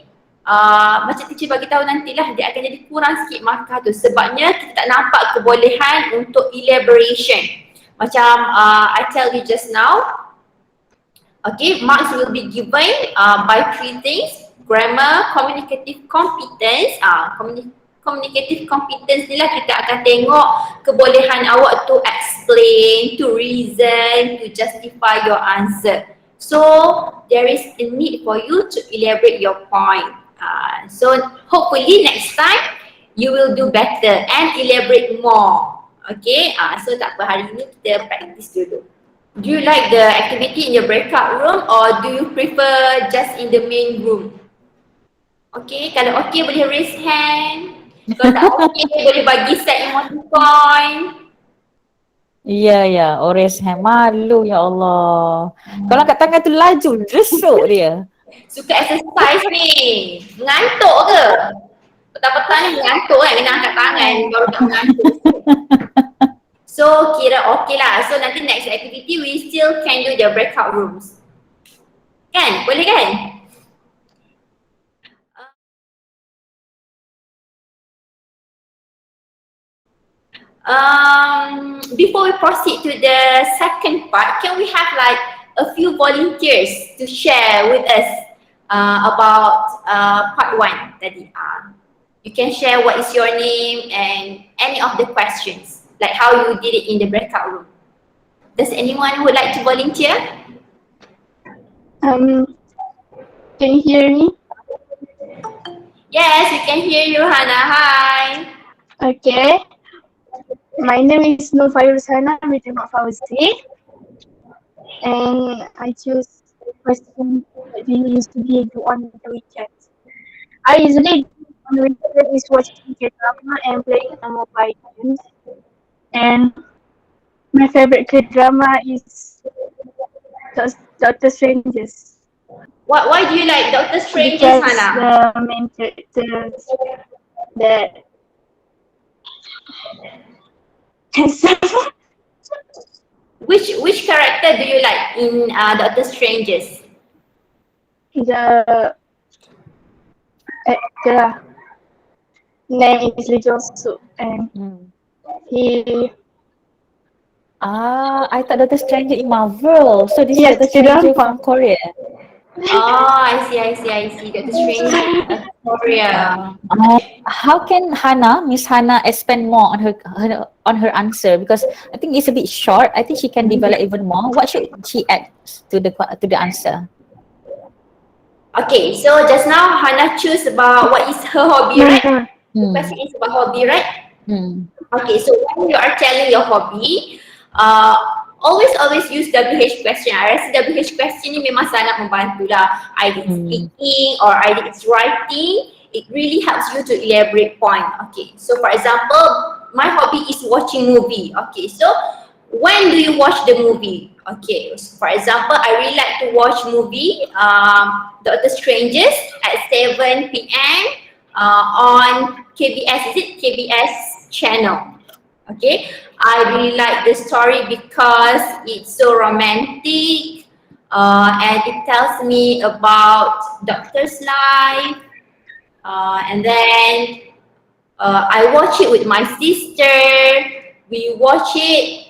C: macam teacher bagi tahu nantilah dia akan jadi kurang sikit markah tu sebabnya kita tak nampak kebolehan untuk elaboration. Macam I tell you just now, okay, marks will be given by three things: grammar, communicative competence. Communicative competence ni lah kita akan tengok kebolehan awak to explain, to reason, to justify your answer. So there is a need for you to elaborate your point. So hopefully next time you will do better and elaborate more. Okay, so tak apa, hari ni kita practice dulu. Do you like the activity in your breakout room or do you prefer just in the main room? Okay, kalau okay boleh raise hand. Kalau tak okay boleh bagi set emoticon.
A: Ya, Ores malu ya Allah. Kalau angkat tangan tu laju, resuk dia.
C: Suka exercise ni. Mengantuk ke? Petang-petang ni mengantuk kan, kena angkat tangan baru tak mengantuk. So kira okay lah. So nanti next activity we still can do the breakout rooms. Kan? Boleh kan? Before we proceed to the second part, can we have like a few volunteers to share with us about part 1 tadi? You can share what is your name and any of the questions, like how you did it in the breakout room. Does anyone would like to volunteer?
I: Can you hear me?
C: Yes, we can hear you, Hannah. Hi.
I: Okay. My name is Nur Fairuzhana with Fauzi, and I choose the question that we used to be on the weekends. I usually on the weekend is watching K-drama and playing mobile games. And my favorite K-drama is Doctor Strangers.
C: Why do you like Doctor Strange,
I: Because
C: Hannah?
I: the main characters that
C: Which character do you like in Doctor Stranges?
I: the actor name is Lee Jong-soo, and he
A: I thought Doctor Stranger in Marvel. So this
I: Yes,
A: is Doctor Stranger
I: K-drama.
A: from Korea.
C: Oh, I see. Doctor Strange Korea.
A: How can Miss Hannah expand more on her answer, because I think it's a bit short. I think she can develop even more. What should she add to the answer?
C: Okay, so just now Hannah choose about what is her hobby, right? The question is about hobby, right? Okay, so when you are telling your hobby, always use WH question. I rasa WH question ni memang sangat membantu lah. Either it's speaking or either it's writing, it really helps you to elaborate point. Okay, so for example, my hobby is watching movie. Okay, so when do you watch the movie? Okay, so for example, I really like to watch movie Doctor Strangers at 7 p.m. On KBS. Is it KBS channel? Okay, I really like the story because it's so romantic and it tells me about doctor's life, and then I watch it with my sister. We watch it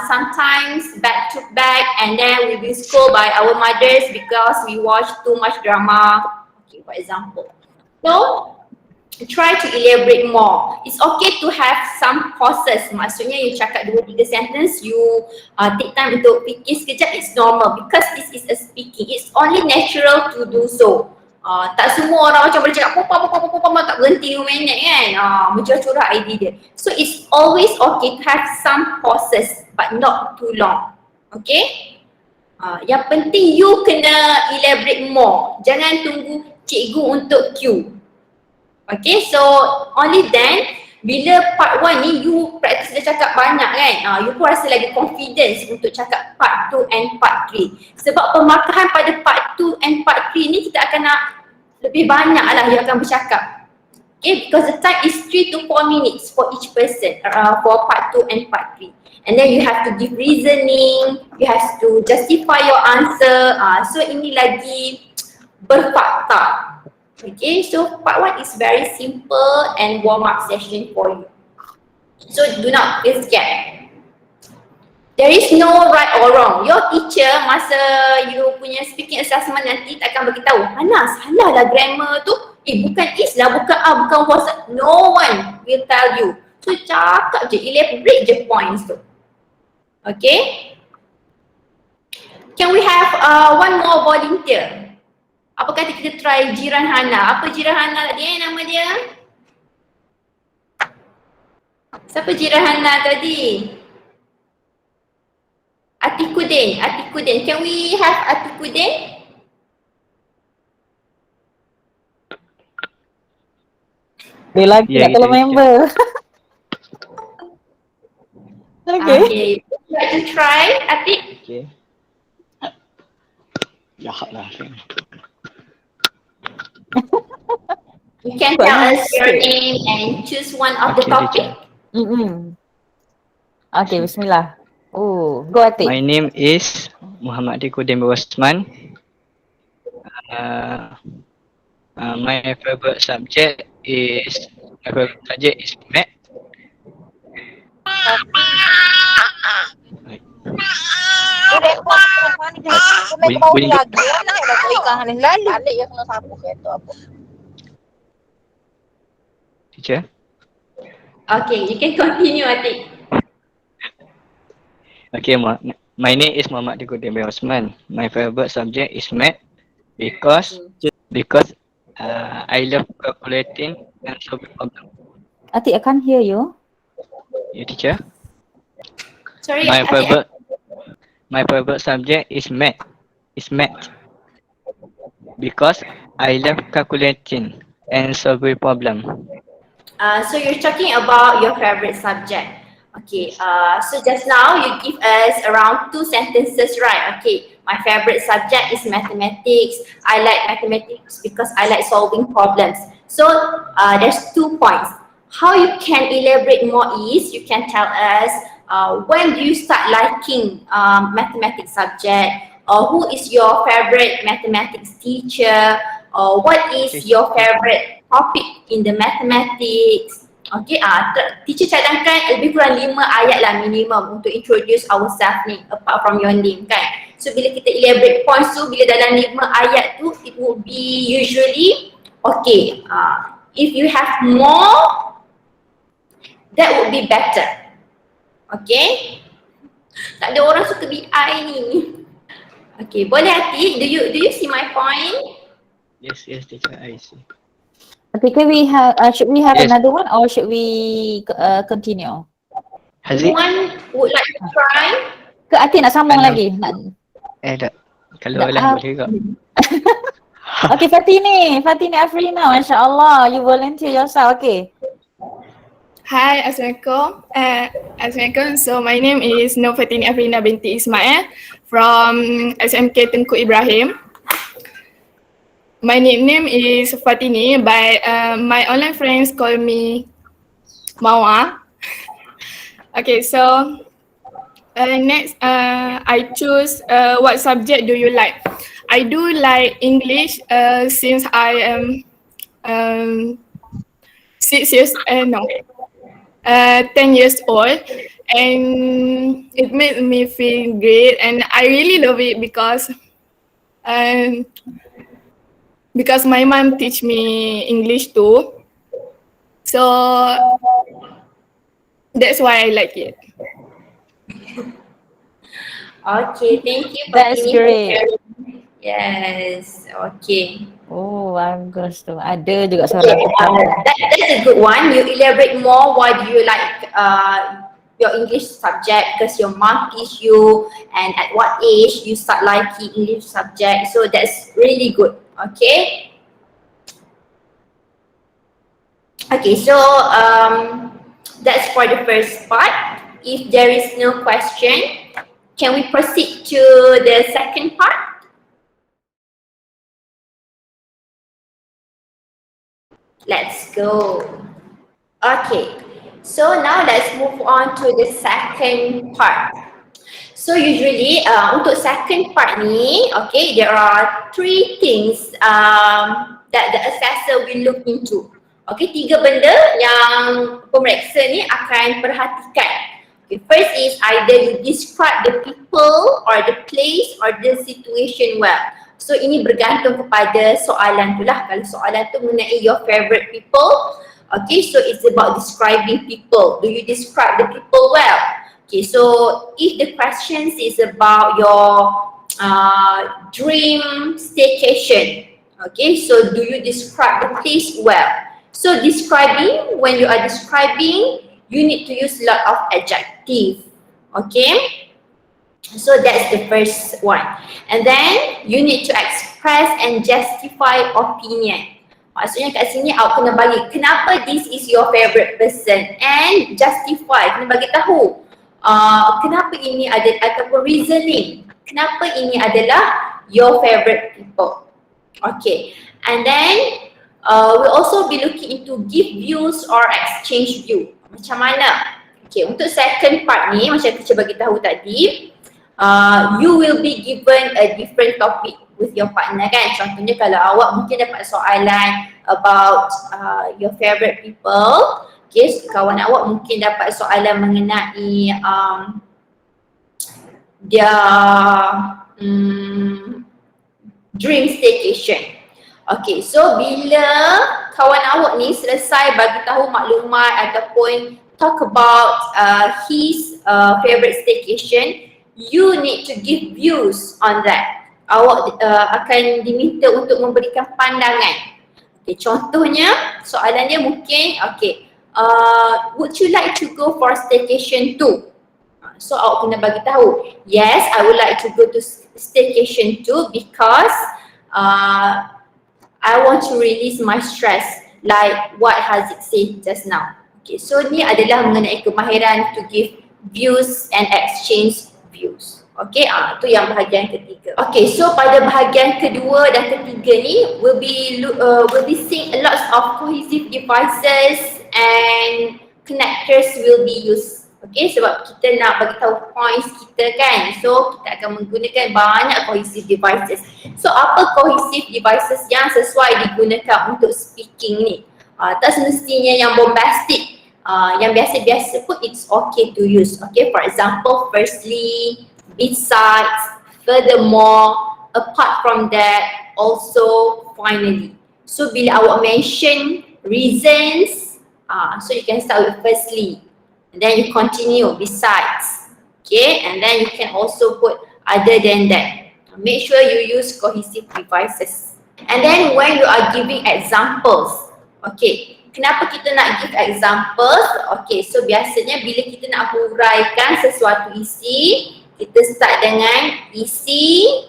C: sometimes back to back, and then we will scolded by our mothers because we watch too much drama. Okay, for example. So try to elaborate more. It's okay to have some pauses. Maksudnya you cakap 2-3 sentence, you take time untuk fikir sekejap, it's normal because this is a speaking. It's only natural to do so. Tak semua orang macam boleh cakap pom tak berhenti 2 minit kan. Mencurah-curah idea dia. So it's always okay to have some pauses but not too long. Okay? Yang penting you kena elaborate more. Jangan tunggu cikgu untuk cue. Okay, so only then bila part 1 ni you practice dah cakap banyak kan, you pun rasa lagi confidence untuk cakap part 2 and part 3. Sebab pemarkahan pada part 2 and part 3 ni kita akan nak lebih banyak lah yang akan bercakap. Okay, because the time is 3 to 4 minutes for each person for part 2 and part 3. And then you have to give reasoning, you have to justify your answer. So ini lagi berfakta. Okay, so part 1 is very simple and warm-up session for you. So do not feel scared. There is no right or wrong. Your teacher masa you punya speaking assessment nanti takkan beritahu, Hana salah lah grammar tu. Bukan is lah, bukan a, bukan was. No one will tell you. So cakap je, elaborate je points tu. Okay? Can we have one more volunteer? Apa kata kita try jiran Hana? Apa jiran Hana tadi nama dia? Siapa jiran Hana tadi? Atikudin. Can we have Atikudin?
A: Dia lagi nak tolong member. Okay.
C: Okay. Would you like to try, Atik?
H: Okay. Jahat lah.
C: You can tell us your name and choose one of the topic.
A: Okay, bismillah. Oh, go Atik.
H: My name is Muhammad Dikudin Osman. My favorite subject is math. Teacher?
C: Okay, you can continue, Atik.
H: Okay, my name is Muhammad Dikudin Osman. My favorite subject is math because I love calculating and solving problems.
A: Atik, I can't hear you.
H: Yeah, teacher.
C: Sorry,
H: My
C: Atik.
H: favorite subject is math. Because I love calculating and solving problem.
C: So you're talking about your favorite subject. Okay, so just now you give us around 2 sentences, right? Okay, my favorite subject is mathematics. I like mathematics because I like solving problems. So there's 2 points. How you can elaborate more is, you can tell us when do you start liking mathematics subject, or who is your favorite mathematics teacher, or what is your favorite topic in the mathematics. Okay, teacher cadangkan lebih kurang 5 ayat lah minimum untuk introduce ourselves ni apart from your name kan. So bila kita elaborate points tu, bila dalam 5 ayat tu, it would be usually okay. If you have more, that would be better. Okay? Tak ada orang suka BI ni. Okay, boleh Atik? Do you see my point?
H: Yes, teacher, I see.
A: Okay, can we have, should we have
H: Yes.
A: another one or should we continue?
H: Has it?
C: Anyone would like to try?
A: Ke Atik nak sambung
H: Ano?
A: lagi?
H: Tak. Kalau
A: Dah,
H: boleh juga.
A: Okay, Fatini Afrina, Masya Allah, you volunteer yourself, okay.
J: Hi, Assalamualaikum. So my name is Norma Afrina Binti Ismail from SMK Tengku Ibrahim. My nickname is Fatini, but my online friends call me Mawa. Okay, so next I choose what subject do you like? I do like English since I am 10 years old, and it made me feel great, and I really love it because my mom teach me English too, so that's why I like it.
C: Okay, thank you.
A: That's
C: Fatini,
A: great.
C: Yes, okay.
A: Oh, bagus tu. Ada juga seorang.
C: That's a good one. You elaborate more why do you like your English subject, because your mom teach you, and at what age you start liking English subject. So that's really good. Okay. Okay, so that's for the first part. If there is no question, can we proceed to the second part? Let's go. Okay, so now let's move on to the second part. So usually untuk second part ni, okay, there are three things that the assessor will look into. Okay, 3 benda yang pemeriksa ni akan perhatikan. Okay, first is either you describe the people or the place or the situation well. So ini bergantung kepada soalan tu lah. Kalau soalan tu mengenai your favorite people, okay, so it's about describing people. Do you describe the people well? Okay, so if the questions is about your dream staycation, okay, so do you describe the place well? So describing, when you are describing, you need to use a lot of adjective, okay? So that's the first one. And then you need to express and justify opinion. Maksudnya kat sini awak kena bagi kenapa this is your favorite person and justify, kena bagi tahu kenapa ini ada ataupun reasoning kenapa ini adalah your favorite people. Okay, and then we'll also be looking into give views or exchange view. Macam mana? Okay, untuk second part ni macam teacher bagi tahu tadi, you will be given a different topic with your partner kan. Contohnya kalau awak mungkin dapat soalan about your favorite people, okay, kawan awak mungkin dapat soalan mengenai their dream staycation. Okay, so bila kawan awak ni selesai bagi tahu maklumat ataupun talk about his favorite staycation, you need to give views on that. Awak akan diminta untuk memberikan pandangan. Okay, contohnya soalan dia mungkin, okay, would you like to go for staycation too? So awak kena bagi tahu, yes, I would like to go to staycation too because I want to release my stress like what has it said just now. Okay, so ni adalah mengenai kemahiran to give views and exchange views. Okay, itu yang bahagian ketiga. Okay, so pada bahagian kedua dan ketiga ni we'll be seeing a lot of cohesive devices and connectors will be used. Okay, sebab kita nak bagi tahu points kita kan, so kita akan menggunakan banyak cohesive devices. So apa cohesive devices yang sesuai digunakan untuk speaking ni? Tak semestinya yang bombastic, yang biasa-biasa pun it's okay to use. Okay, for example, firstly, besides, furthermore, apart from that, also, finally. So bila awak mention reasons, so you can start with firstly. And then you continue besides, okay, and then you can also put other than that. Make sure you use cohesive devices. And then when you are giving examples, okay, kenapa kita nak give examples? Okay, so biasanya bila kita nak huraikan sesuatu isi, kita start dengan isi,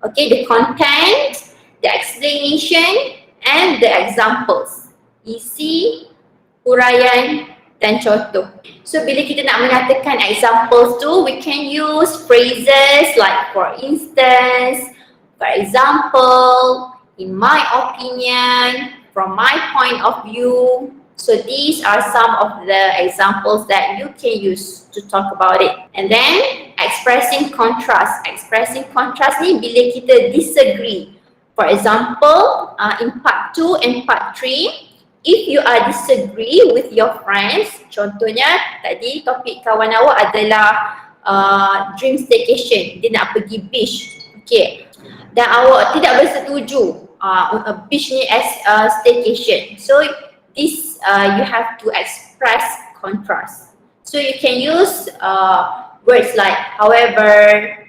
C: okay, the content, the explanation and the examples. Isi, huraian dan contoh. So bila kita nak menyatakan examples tu, we can use phrases like for instance, for example, in my opinion, from my point of view. So these are some of the examples that you can use to talk about it. And then expressing contrast. Expressing contrast ni bila kita disagree. For example, in part 2 and part 3, if you are disagree with your friends, contohnya tadi topik kawan awak adalah dream staycation, dia nak pergi beach, okay, dan awak tidak bersetuju beach ni as staycation. So this you have to express contrast. So you can use words like however,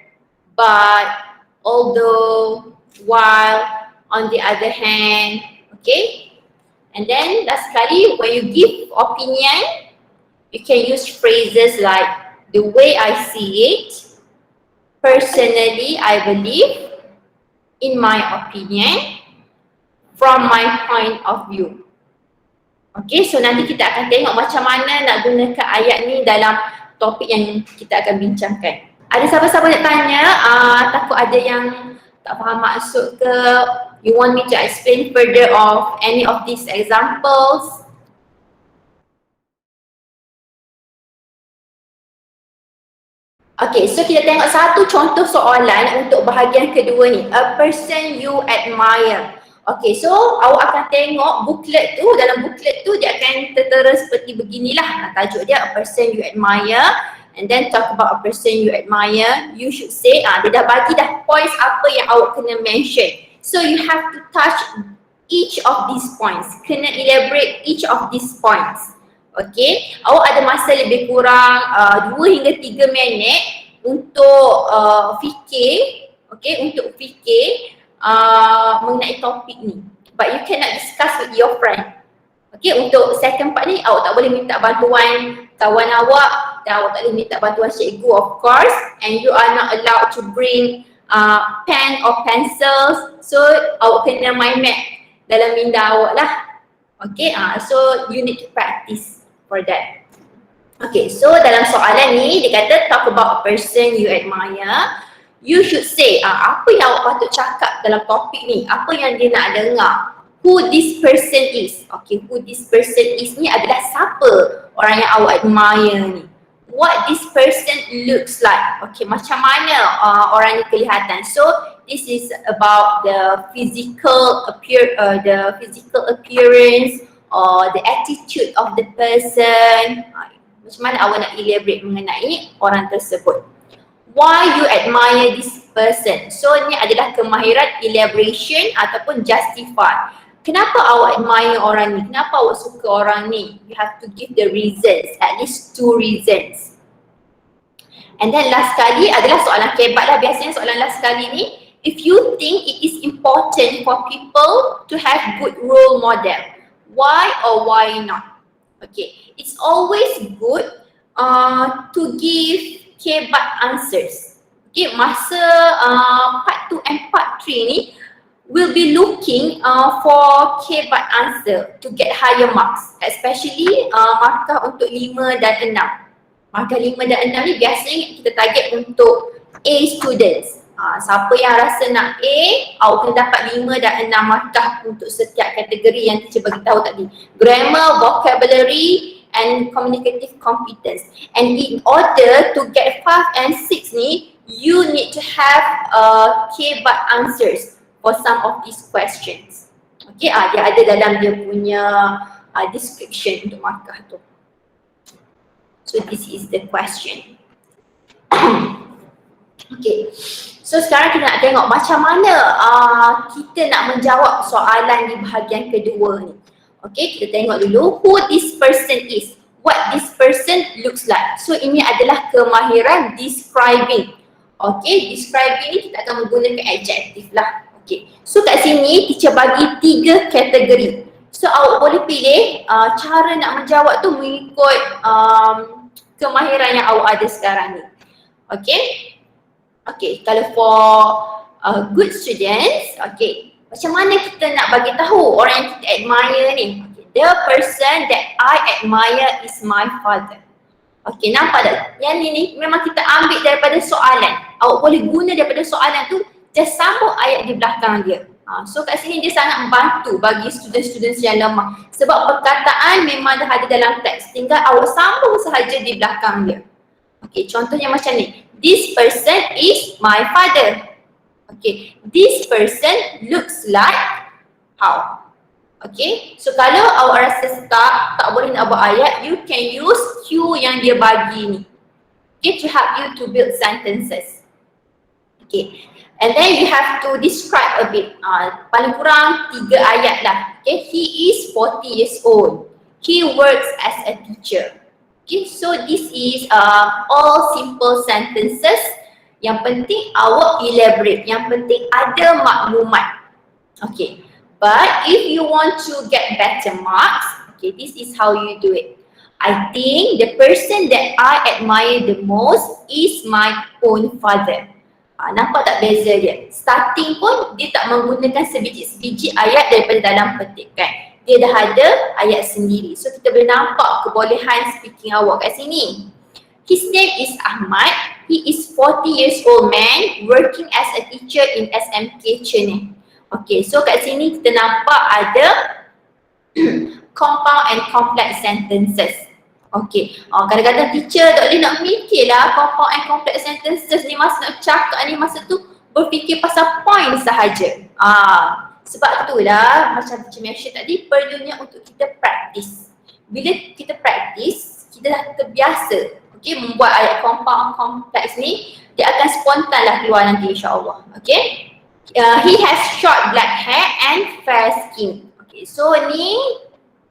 C: but, although, while, on the other hand, okay. And then last sekali, when you give opinion, you can use phrases like the way I see it, personally I believe, in my opinion, from my point of view. Okay, so nanti kita akan tengok macam mana nak gunakan ayat ni dalam topik yang kita akan bincangkan. Ada siapa-siapa nak tanya, takut ada yang tak faham maksud ke, you want me to explain further of any of these examples? Okay, so kita tengok satu contoh soalan untuk bahagian kedua ni. A person you admire. Okay, so awak akan tengok booklet tu, dalam booklet tu dia akan tertera seperti beginilah. Tajuk dia a person you admire, and then talk about a person you admire. You should say, dia dah bagi dah points apa yang awak kena mention. So you have to touch each of these points. Kena elaborate each of these points. Okay, awak ada masa lebih kurang 2 hingga 3 minit untuk fikir, okay, untuk fikir mengenai topik ni. But you cannot discuss with your friend. Okay, untuk second part ni awak tak boleh minta bantuan kawan awak dan awak tak boleh minta bantuan cikgu, of course, and you are not allowed to bring pen or pencils. So awak kena mind map dalam minda awak lah. Okay, so you need to practice for that. Okay, so dalam soalan ni dia kata talk about a person you admire. You should say apa yang awak patut cakap dalam topik ni, apa yang dia nak dengar. Who this person is. Okay, who this person is ni adalah siapa orang yang awak admire ni. What this person looks like. Okay, macam mana orang ni kelihatan. So this is about the physical appearance or the attitude of the person. Macam mana awak nak elaborate mengenai orang tersebut. Why you admire this person. So ni adalah kemahiran elaboration ataupun justify. Kenapa awak admire orang ni? Kenapa awak suka orang ni? You have to give the reasons, at least 2 reasons. And then last sekali adalah soalan kebat lah. Biasanya soalan last sekali ni, if you think it is important for people to have good role model, why or why not? Okay, it's always good to give kebat answers. Okay, masa part 2 and part 3 ni we'll be looking for kebat answer to get higher marks, especially markah untuk 5 dan 6. Markah 5 dan 6 ni biasanya kita target untuk A students. Siapa yang rasa nak A, awak kena dapat 5 dan 6 markah untuk setiap kategori yang teacher bagi tahu tadi. Grammar, vocabulary and communicative competence. And in order to get 5 and 6 ni, you need to have kebat answers for some of these questions. Okay, dia ada dalam dia punya description untuk markah tu. So this is the question. Okay, so sekarang kita nak tengok macam mana kita nak menjawab soalan di bahagian kedua ni. Okay, kita tengok dulu who this person is, what this person looks like. So ini adalah kemahiran describing. Okay, describing ni kita akan menggunakan adjective lah. Okay, so kat sini teacher bagi 3 kategori. So awak boleh pilih cara nak menjawab tu mengikut kemahiran yang awak ada sekarang ni. Okay. Okay, kalau for good students, okay, macam mana kita nak bagi tahu orang yang kita admire ni? Okay, the person that I admire is my father. Okay, nampak tak? Yang ni memang kita ambil daripada soalan. Awak boleh guna daripada soalan tu, just sambung ayat di belakang dia. So kat sini dia sangat membantu bagi student-student yang lemah. Sebab perkataan memang dah ada dalam teks, tinggal awak sambung sahaja di belakang dia. Okay, contohnya macam ni. This person is my father. Okay, this person looks like how? Okay, so kalau awak rasa tak boleh nak buat ayat, you can use cue yang dia bagi ni. Okay, to help you to build sentences. Okay, and then you have to describe a bit. Paling kurang 3 ayat lah. Okay, he is 40 years old. He works as a teacher. Okay, so this is all simple sentences. Yang penting awak elaborate. Yang penting ada maklumat. Okay, but if you want to get better marks, okay, this is how you do it. I think the person that I admire the most is my own father. Nampak tak beza dia? Starting pun dia tak menggunakan sebiji-sebiji ayat daripada dalam petikan. Dia dah ada ayat sendiri. So kita boleh nampak kebolehan speaking awak kat sini. His name is Ahmad. He is 40 years old man working as a teacher in SMK Tengku. Okay, so kat sini kita nampak ada compound and complex sentences. Okay, kadang-kadang teacher tak boleh nak mikirlah compound and complex sentences ni masa nak cakap ni, masa tu berfikir pasal point sahaja. Sebab itulah macam teacher mention tadi, perlunya untuk kita practice. Bila kita practice, kita dah terbiasa membuat ayat compound kompleks ni, dia akan spontan lah keluar nanti insyaAllah. Okay. He has short black hair and fair skin. Okay, so ni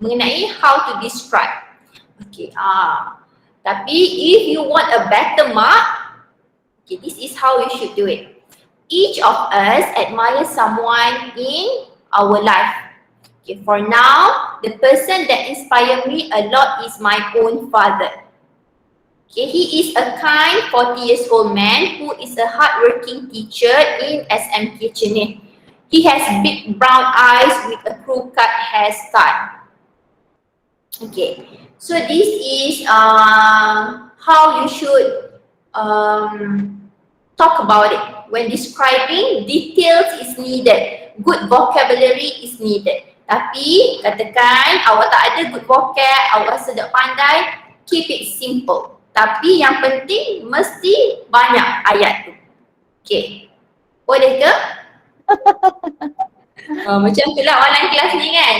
C: mengenai how to describe. Okay, tapi if you want a better mark, okay, this is how you should do it. Each of us admire someone in our life. Okay, for now, the person that inspired me a lot is my own father. Okay, he is a kind 40 years old man who is a hardworking teacher in SMK Tengku. He has big brown eyes with a crew-cut hairstyle. Okay, so this is how you should talk about it. When describing, details is needed. Good vocabulary is needed. Tapi katakan awak tak ada good vocab, awak rasa tak pandai, keep it simple. Tapi yang penting mesti banyak ayat tu. Okay, boleh ke? Macam tu lah online kelas ni kan.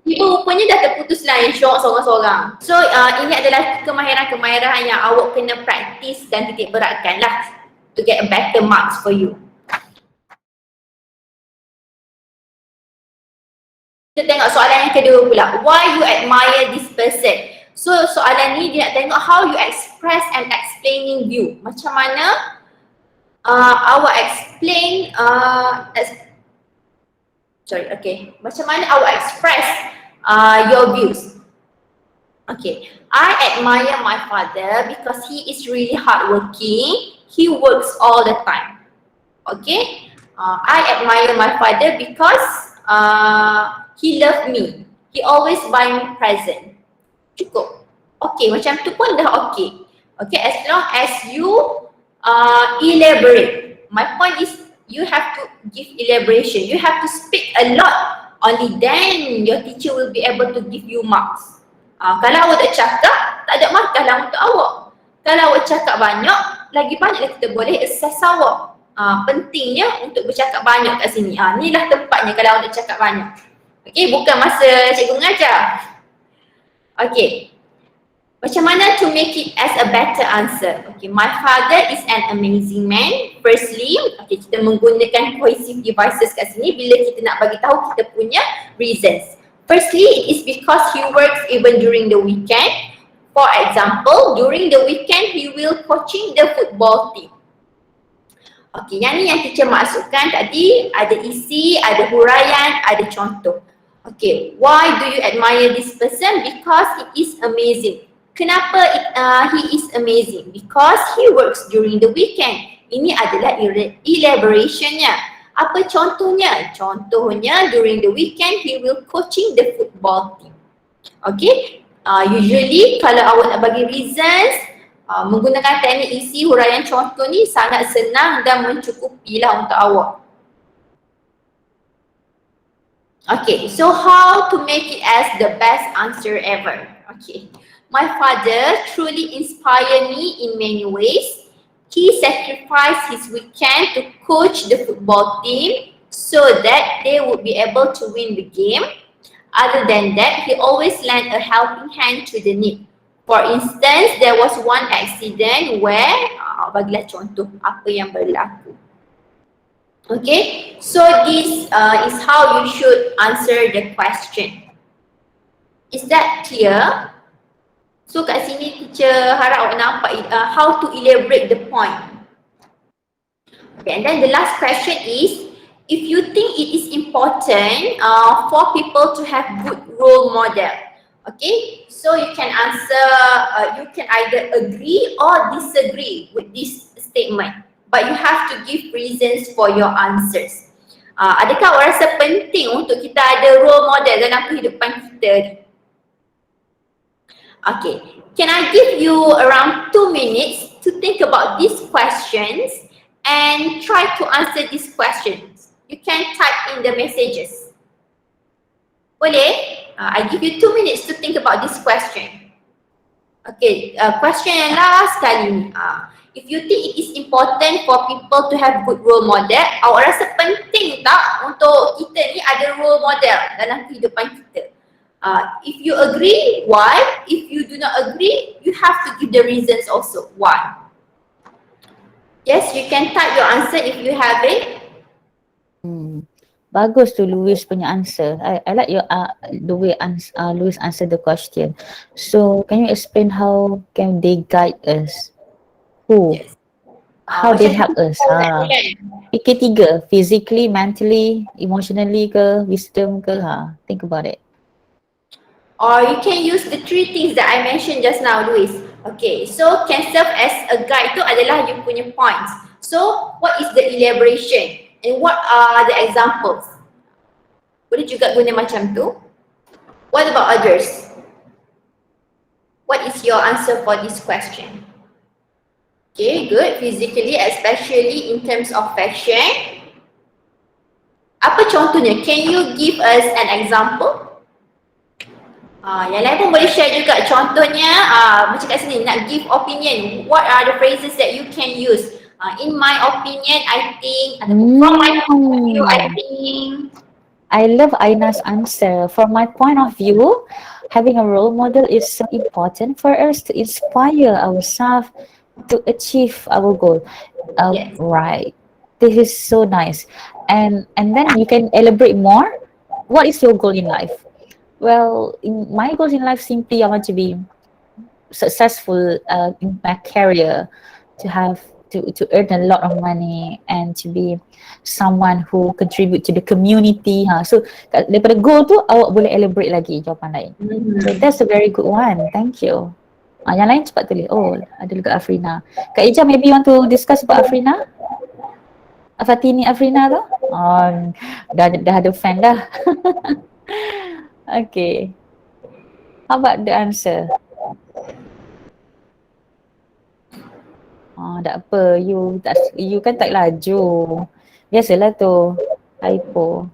C: Ibu rupanya dah terputus lah yang syok seorang-seorang. So ini adalah kemahiran-kemahiran yang awak kena praktis dan titik beratkan lah to get a better marks for you. Kita tengok soalan yang kedua pula. Why you admire this person? So soalan ni dia nak tengok how you express and explaining view. Macam mana awak explain macam mana awak express your views. Okay, I admire my father because he is really hardworking. He works all the time. Okay, I admire my father because he loves me. He always buy me present. Cukup. Okay, macam tu pun dah okay. Okay, as long as you elaborate. My point is you have to give elaboration. You have to speak a lot. Only then your teacher will be able to give you marks. Kalau awak tak cakap, tak ada markah lah untuk awak. Kalau awak cakap banyak, lagi banyak kita boleh assess awak. Pentingnya untuk bercakap banyak kat sini. Inilah tempatnya kalau awak nak cakap banyak. Okay, bukan masa cikgu mengajar. Okay, macam mana to make it as a better answer? Okay, my father is an amazing man. Firstly, okay, kita menggunakan cohesive devices kat sini bila kita nak bagi tahu kita punya reasons. Firstly, it is because he works even during the weekend. For example, during the weekend he will coaching the football team. Okay, yang ni yang teacher masukkan tadi, ada isi, ada huraian, ada contoh. Okay, why do you admire this person? Because he is amazing. Kenapa he is amazing? Because he works during the weekend. Ini adalah elaborationnya. Apa contohnya? Contohnya during the weekend he will coaching the football team. Okay, usually kalau awak nak bagi reasons, menggunakan teknik isi huraian contoh ni sangat senang dan mencukupilah untuk awak. Okay, so how to make it as the best answer ever? Okay, my father truly inspired me in many ways. He sacrificed his weekend to coach the football team so that they would be able to win the game. Other than that, he always lent a helping hand to the need. For instance, there was one accident where, bagilah contoh apa yang berlaku. Okay, so this is how you should answer the question. Is that clear? So kat sini teacher harap awak nampak how to elaborate the point. Okay, and then the last question is, if you think it is important for people to have good role model. Okay, so you can answer, you can either agree or disagree with this statement. But you have to give reasons for your answers. Adakah awak rasa penting untuk kita ada role model dalam kehidupan kita ni? Okay, can I give you around 2 minutes to think about these questions and try to answer these questions? You can type in the messages. Boleh? I give you 2 minutes to think about this question. Okay, question yang last kali ni. If you think it is important for people to have good role model, awak rasa penting tak untuk kita ni ada role model dalam kehidupan kita? If you agree, why? If you do not agree, you have to give the reasons also. Why? Yes, you can type your answer if you have it.
A: Bagus tu Louis punya answer. I like your the way Louis answered the question. So can you explain how can they guide us? Who?
C: Yes.
A: How they help us?
C: Kan?
A: Fikir tiga, physically, mentally, emotionally ke, wisdom ke, think about it.
C: Or you can use the three things that I mentioned just now, Louis. Okay, so can serve as a guide tu adalah you punya points. So what is the elaboration and what are the examples? Boleh juga guna macam tu. What about others? What is your answer for this question? Okay, good. Physically, especially in terms of fashion. Apa contohnya? Can you give us an example? Yang lain pun boleh share juga. Contohnya, macam kat sini, nak give opinion. What are the phrases that you can use? In my opinion, I think. From my point of view, I think.
A: I love Aina's answer. From my point of view, having a role model is so important for us to inspire ourselves to achieve our goal.
C: Yes.
A: Right. This is so nice. And then you can elaborate more. What is your goal in life? Well, my goals in life simply I want to be successful in my career, to earn a lot of money and to be someone who contribute to the community. So daripada goal tu awak boleh elaborate lagi jawapan lain. So that's a very good one. Thank you. Yang lain cepat tulis. Oh, ada juga Afrina. Kak Ija, maybe you want to discuss about Afrina? Fatini Afrina tu? Oh, dah ada fan dah. Okay. How about the answer? Tak apa. You kan tak laju. Biasalah tu. Typo.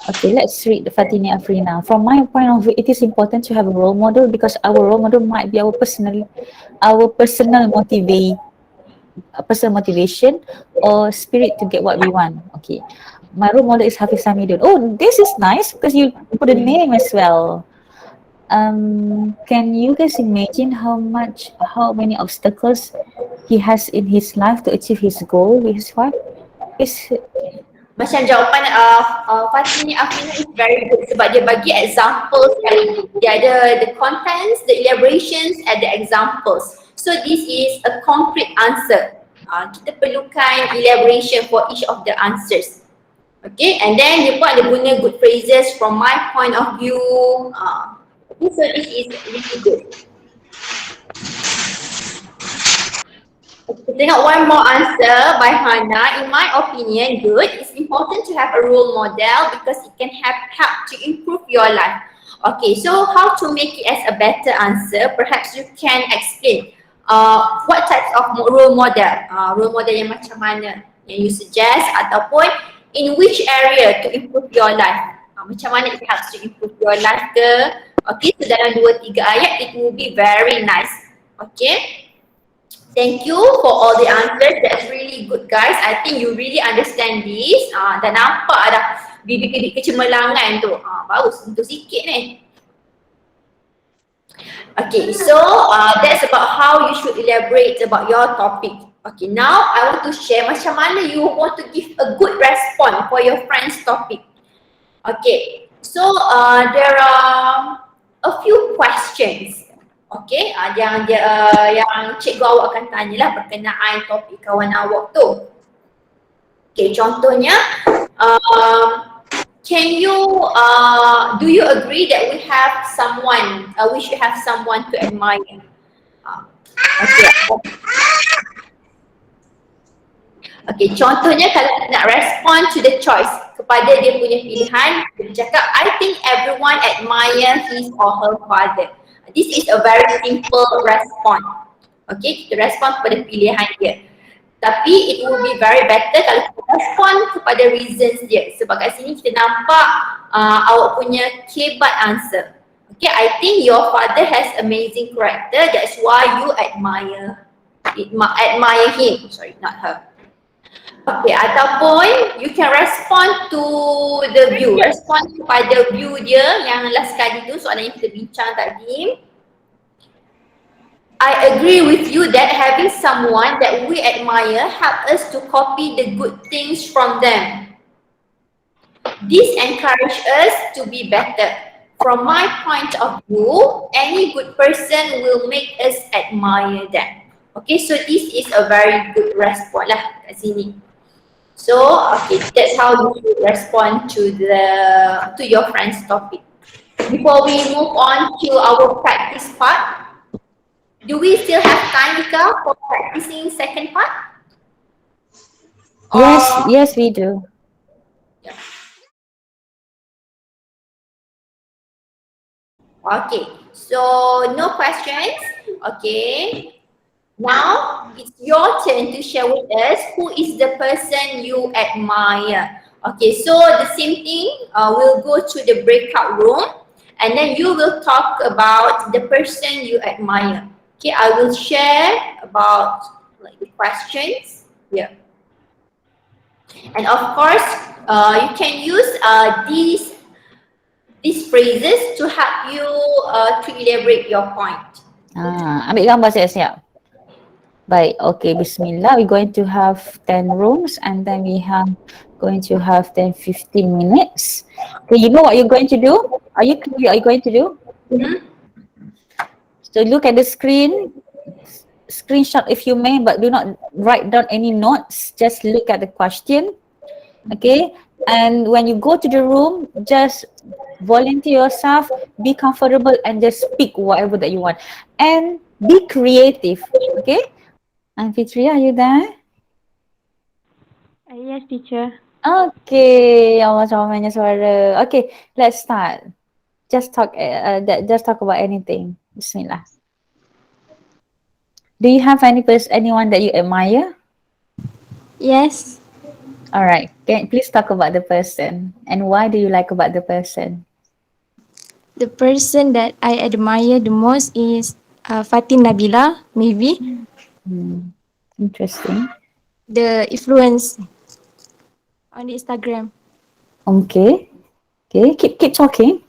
A: Okay, let's read Fatini Afrina. From my point of view, it is important to have a role model because our role model might be our personal motivation or spirit to get what we want. Okay. My role model is Hafiz Hamidun. Oh, this is nice because you put a name as well. Can you guys imagine how many obstacles he has in his life to achieve his goal with his wife?
C: Macam jawapan Fatini Afrina is very good sebab dia bagi examples sekali. Dia ada the contents, the elaborations and the examples. So this is a concrete answer. Kita perlukan elaboration for each of the answers. Okay, and then dia pun ada guna good phrases from my point of view. So this is really good. Okay, tengok one more answer by Hannah. In my opinion, good. It's important to have a role model because it can help to improve your life. Okay, so how to make it as a better answer? Perhaps you can explain what types of role model? Role model yang macam mana yang you suggest ataupun in which area to improve your life? Macam mana it helps to improve your life ke? Okay, so dalam 2-3 ayat it will be very nice. Okay. Thank you for all the answers. That's really good, guys. I think you really understand this. Dah nampak dah bibit-bibit kecemerlangan tu. Baru sentuh sikit ni. Okay, so that's about how you should elaborate about your topic. Okay, now I want to share macam mana you want to give a good response for your friend's topic. Okay, so there are a few questions. Okay, yang cikgu awak akan tanyalah berkenaan topik kawan awak tu. Okay, contohnya, do you agree that we should have someone to admire? Okay, contohnya kalau nak respond to the choice kepada dia punya pilihan, dia cakap, I think everyone admire his or her father. This is a very simple response. Okay, kita respond kepada pilihan dia. Tapi it will be very better kalau kita respond kepada reasons dia. Sebab kat sini kita nampak awak punya kebat answer. Okay, I think your father has amazing character. That's why you admire him. Sorry, not her. Okay, ataupun you can respond to the view. Respond kepada view dia yang last kali tu soalan yang kita bincang tadi. I agree with you that having someone that we admire help us to copy the good things from them. This encourages us to be better. From my point of view, any good person will make us admire them. Okay, so this is a very good response lah kat sini. So, okay, that's how you should respond to your friend's topic. Before we move on to our practice part, do we still have time, Nika, for practicing second part?
A: Yes, we do.
C: Okay, so no questions. Okay. Now, it's your turn to share with us who is the person you admire. Okay, so the same thing, we'll go to the breakout room and then you will talk about the person you admire. Okay, I will share about like the questions here. And of course, you can use these phrases to help you to elaborate your point.
A: Ambil gambar siap-siap. Baik, okay, bismillah. We're going to have 10 rooms and then we have going to have 10-15 minutes. Okay, you know what you're going to do? Are you clear what you're going to do?
C: Mm-hmm.
A: So look at the screenshot if you may, but do not write down any notes. Just look at the question. Okay, and when you go to the room, just volunteer yourself, be comfortable and just speak whatever that you want. And be creative, okay? And Fitri, are you there?
G: Yes, teacher.
A: Okay, Allah comelnya suara. Okay, let's start. Just talk about anything. Bismillah. Do you have anyone that you admire?
F: Yes.
A: All right. Please talk about the person and why do you like about the person?
F: The person that I admire the most is Fatin Nabila, maybe.
A: Interesting.
F: The influence on Instagram.
A: Okay. Okay, keep talking.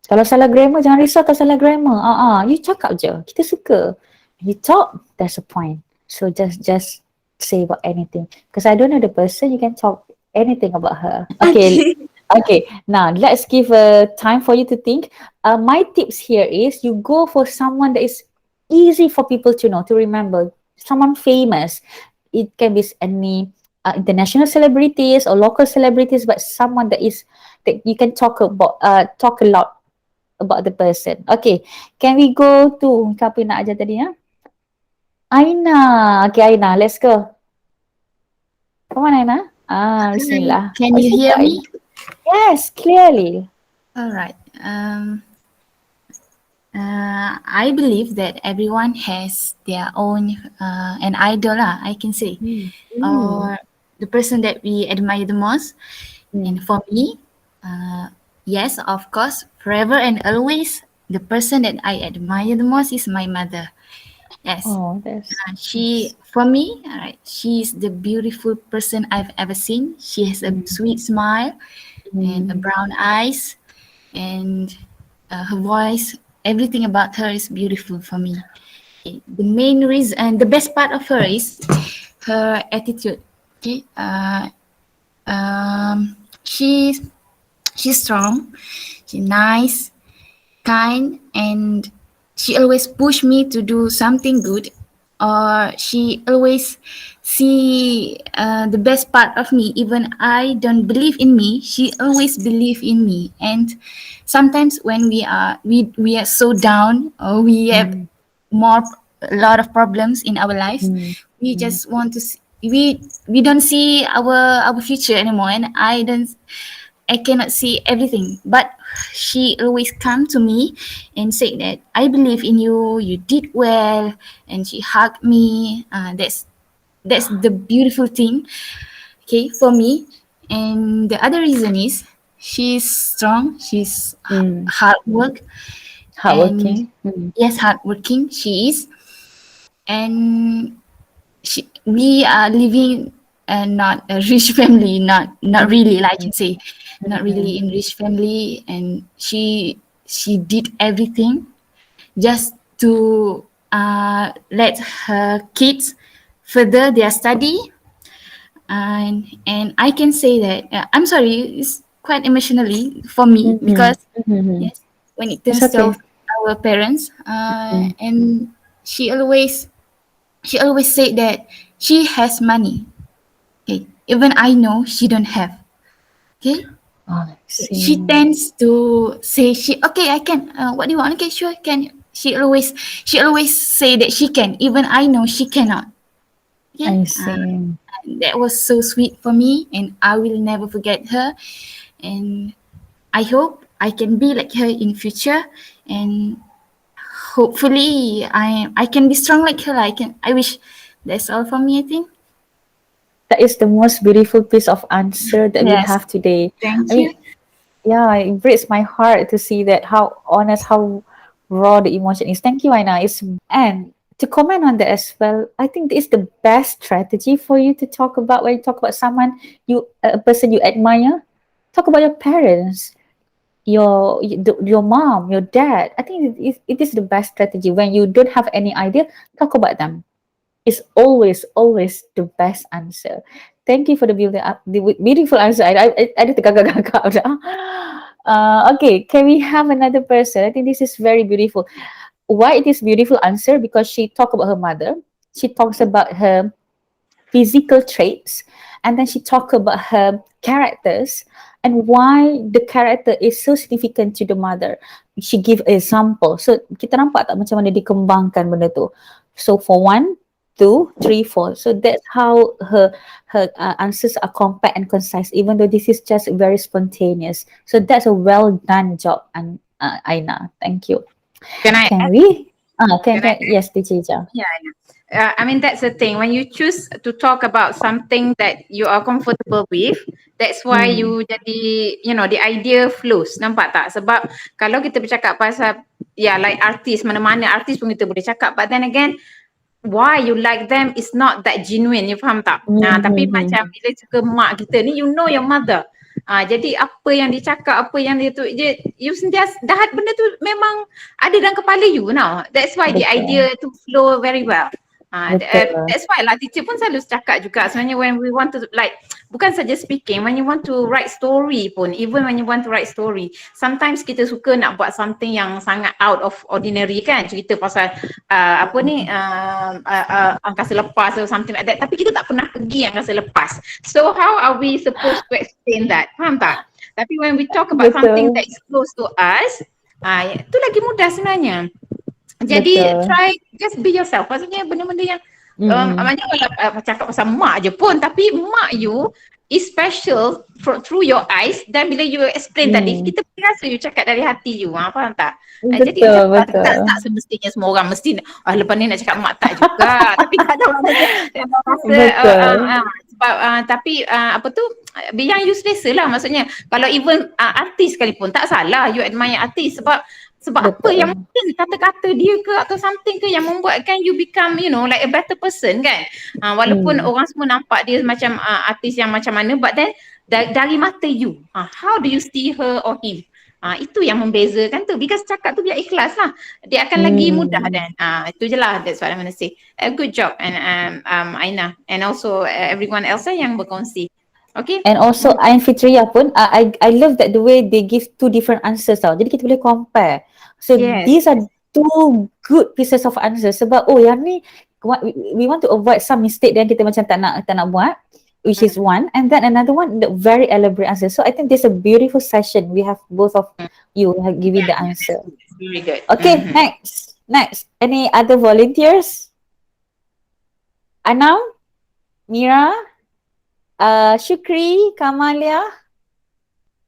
A: Kalau salah grammar, jangan risau kalau salah grammar. You cakap je. Kita suka. You talk, that's a point. So just say about anything. Because I don't know the person, you can talk anything about her. Okay. Okay. Now, let's give a time for you to think. My tips here is you go for someone that is easy for people to know, to remember. Someone famous. It can be any international celebrities or local celebrities, but someone that you can talk a lot about the person. Okay, can we go to siapa nak ajar tadi ya? Aina. Okay, Aina, let's go. Come on, Aina. Bismillah.
K: Can you hear me?
A: Yes, clearly.
K: All right. I believe that everyone has their own an idol, I can say, or the person that we admire the most. And for me, yes, of course, forever and always, the person that I admire the most is my mother. Yes.
A: Oh, that's
K: for me, she's the beautiful person I've ever seen. She has a sweet smile and a brown eyes, and her voice. Everything about her is beautiful for me. Okay. The main reason and the best part of her is her attitude. Okay. She's strong. She's nice, kind, and she always push me to do something good, or she always see the best part of me. Even I don't believe in me, she always believe in me. And sometimes when we are so down, or we have a lot of problems in our lives, we just want to we don't see our future anymore, and I cannot see everything. But she always come to me and say that I believe in you, you did well, and she hugged me. That's the beautiful thing, okay, for me. And the other reason is she's strong, she's hard work, and
A: Hardworking. Mm.
K: yes, hardworking she is, and we are living not a rich family, not really, like I can say, not really in rich family, and she did everything just to let her kids further their study, and I can say that I'm sorry, it's quite emotionally for me
A: Mm-hmm.
K: because
A: Mm-hmm.
K: yes, when it
A: It's
K: turns to
A: okay.
K: our parents,
A: Mm.
K: and she always she always said that she has money. Okay, even I know she don't have. Okay,
A: Oh, I
K: she
A: see.
K: tends to say she okay I can. What do you want? Okay, sure, can. She always say that she can. Even I know she cannot. Okay,
A: I see.
K: that was so sweet for me, and I will never forget her. And I hope I can be like her in future, and hopefully I can be strong like her. I wish that's all for me, I think.
A: That is the most beautiful piece of answer that we
K: Yes.
A: have today. I
K: Thank
A: mean,
K: you.
A: yeah, it breaks my heart to see that how honest, how raw the emotion is. Thank you, Aina. It's and to comment on that as well, I think this is the best strategy for you to talk about when you talk about someone a person you admire. Talk about your parents, your mom, your dad. I think it is the best strategy when you don't have any idea. Talk about them is always the best answer. Thank you for the beautiful answer. I did the okay, can we have another person? I think this is very beautiful. Why it is beautiful answer? Because she talked about her mother. She talks about her physical traits, and then she talked about her characters and why the character is so significant to the mother. She give example. So kita nampak tak macam mana dikembangkan benda tu. So for 1, 2, 3, 4. So that's how her answers are compact and concise, even though this is just very spontaneous. So that's a well done job, and Aina. Thank you.
D: Can I
A: Can
D: add?
A: we?
D: Can I?
A: Yes, Teacher.
D: Yeah, yeah. I mean, that's the thing. When you choose to talk about something that you are comfortable with, that's why
A: Hmm.
D: you jadi, the idea flows. Nampak tak? Sebab kalau kita bercakap pasal, like artis, mana-mana artis pun kita boleh cakap. But then again, why you like them is not that genuine. You faham tak? Tapi macam bila suka mak kita ni, you know your mother. Jadi apa yang dicakap, apa yang dia tu, you sentiasa, benda tu memang ada dalam kepala you now. That's why the
A: Betul.
D: idea to flow very well.
A: Betul.
D: That's why lah teacher pun selalu cakap juga sebenarnya when we want to like, bukan saja speaking, when you want to write story pun, even when you want to write story, sometimes kita suka nak buat something yang sangat out of ordinary kan, cerita pasal angkasa lepas or something like that, tapi kita tak pernah pergi angkasa lepas. So how are we supposed to explain that? Faham tak? Tapi when we talk about something that is close to us, itu lagi mudah sebenarnya. Jadi try just be yourself. Maksudnya benda-benda yang maksudnya cakap pasal mak je pun, tapi mak you is special through your eyes, dan bila you explain tadi, kita rasa you cakap dari hati you. Faham tak? Jadi macam tak semestinya semua orang mesti lepas ni nak cakap mak, tak juga. Tapi kadang rasa sebab tapi apa tu, yang you selesa lah. Maksudnya kalau even artis sekalipun tak salah you admire artis, sebab apa yang mungkin kata-kata dia ke atau something ke yang membuatkan you become like a better person kan. Walaupun orang semua nampak dia macam artis yang macam mana, but then dari mata you, how do you see her or him? Itu yang membezakan tu. Because cakap tu biar ikhlas lah, dia akan lagi mudah. Dan itu je lah, that's what I'm gonna say. Good job, and Aina, and also everyone else yang berkongsi. Okay.
A: And also Ain Fitria pun I love that the way they give two different answers tau. Jadi kita boleh compare. So these are two good pieces of answers. Sebab yang ni we want to avoid some mistake dan kita macam tak nak buat, which is one, and then another one the very elaborate answer. So I think this is a beautiful session. We have both of you giving the answer.
D: Very good.
A: Okay, next. Any other volunteers? Anam, Mira, Shukri, Kamalia,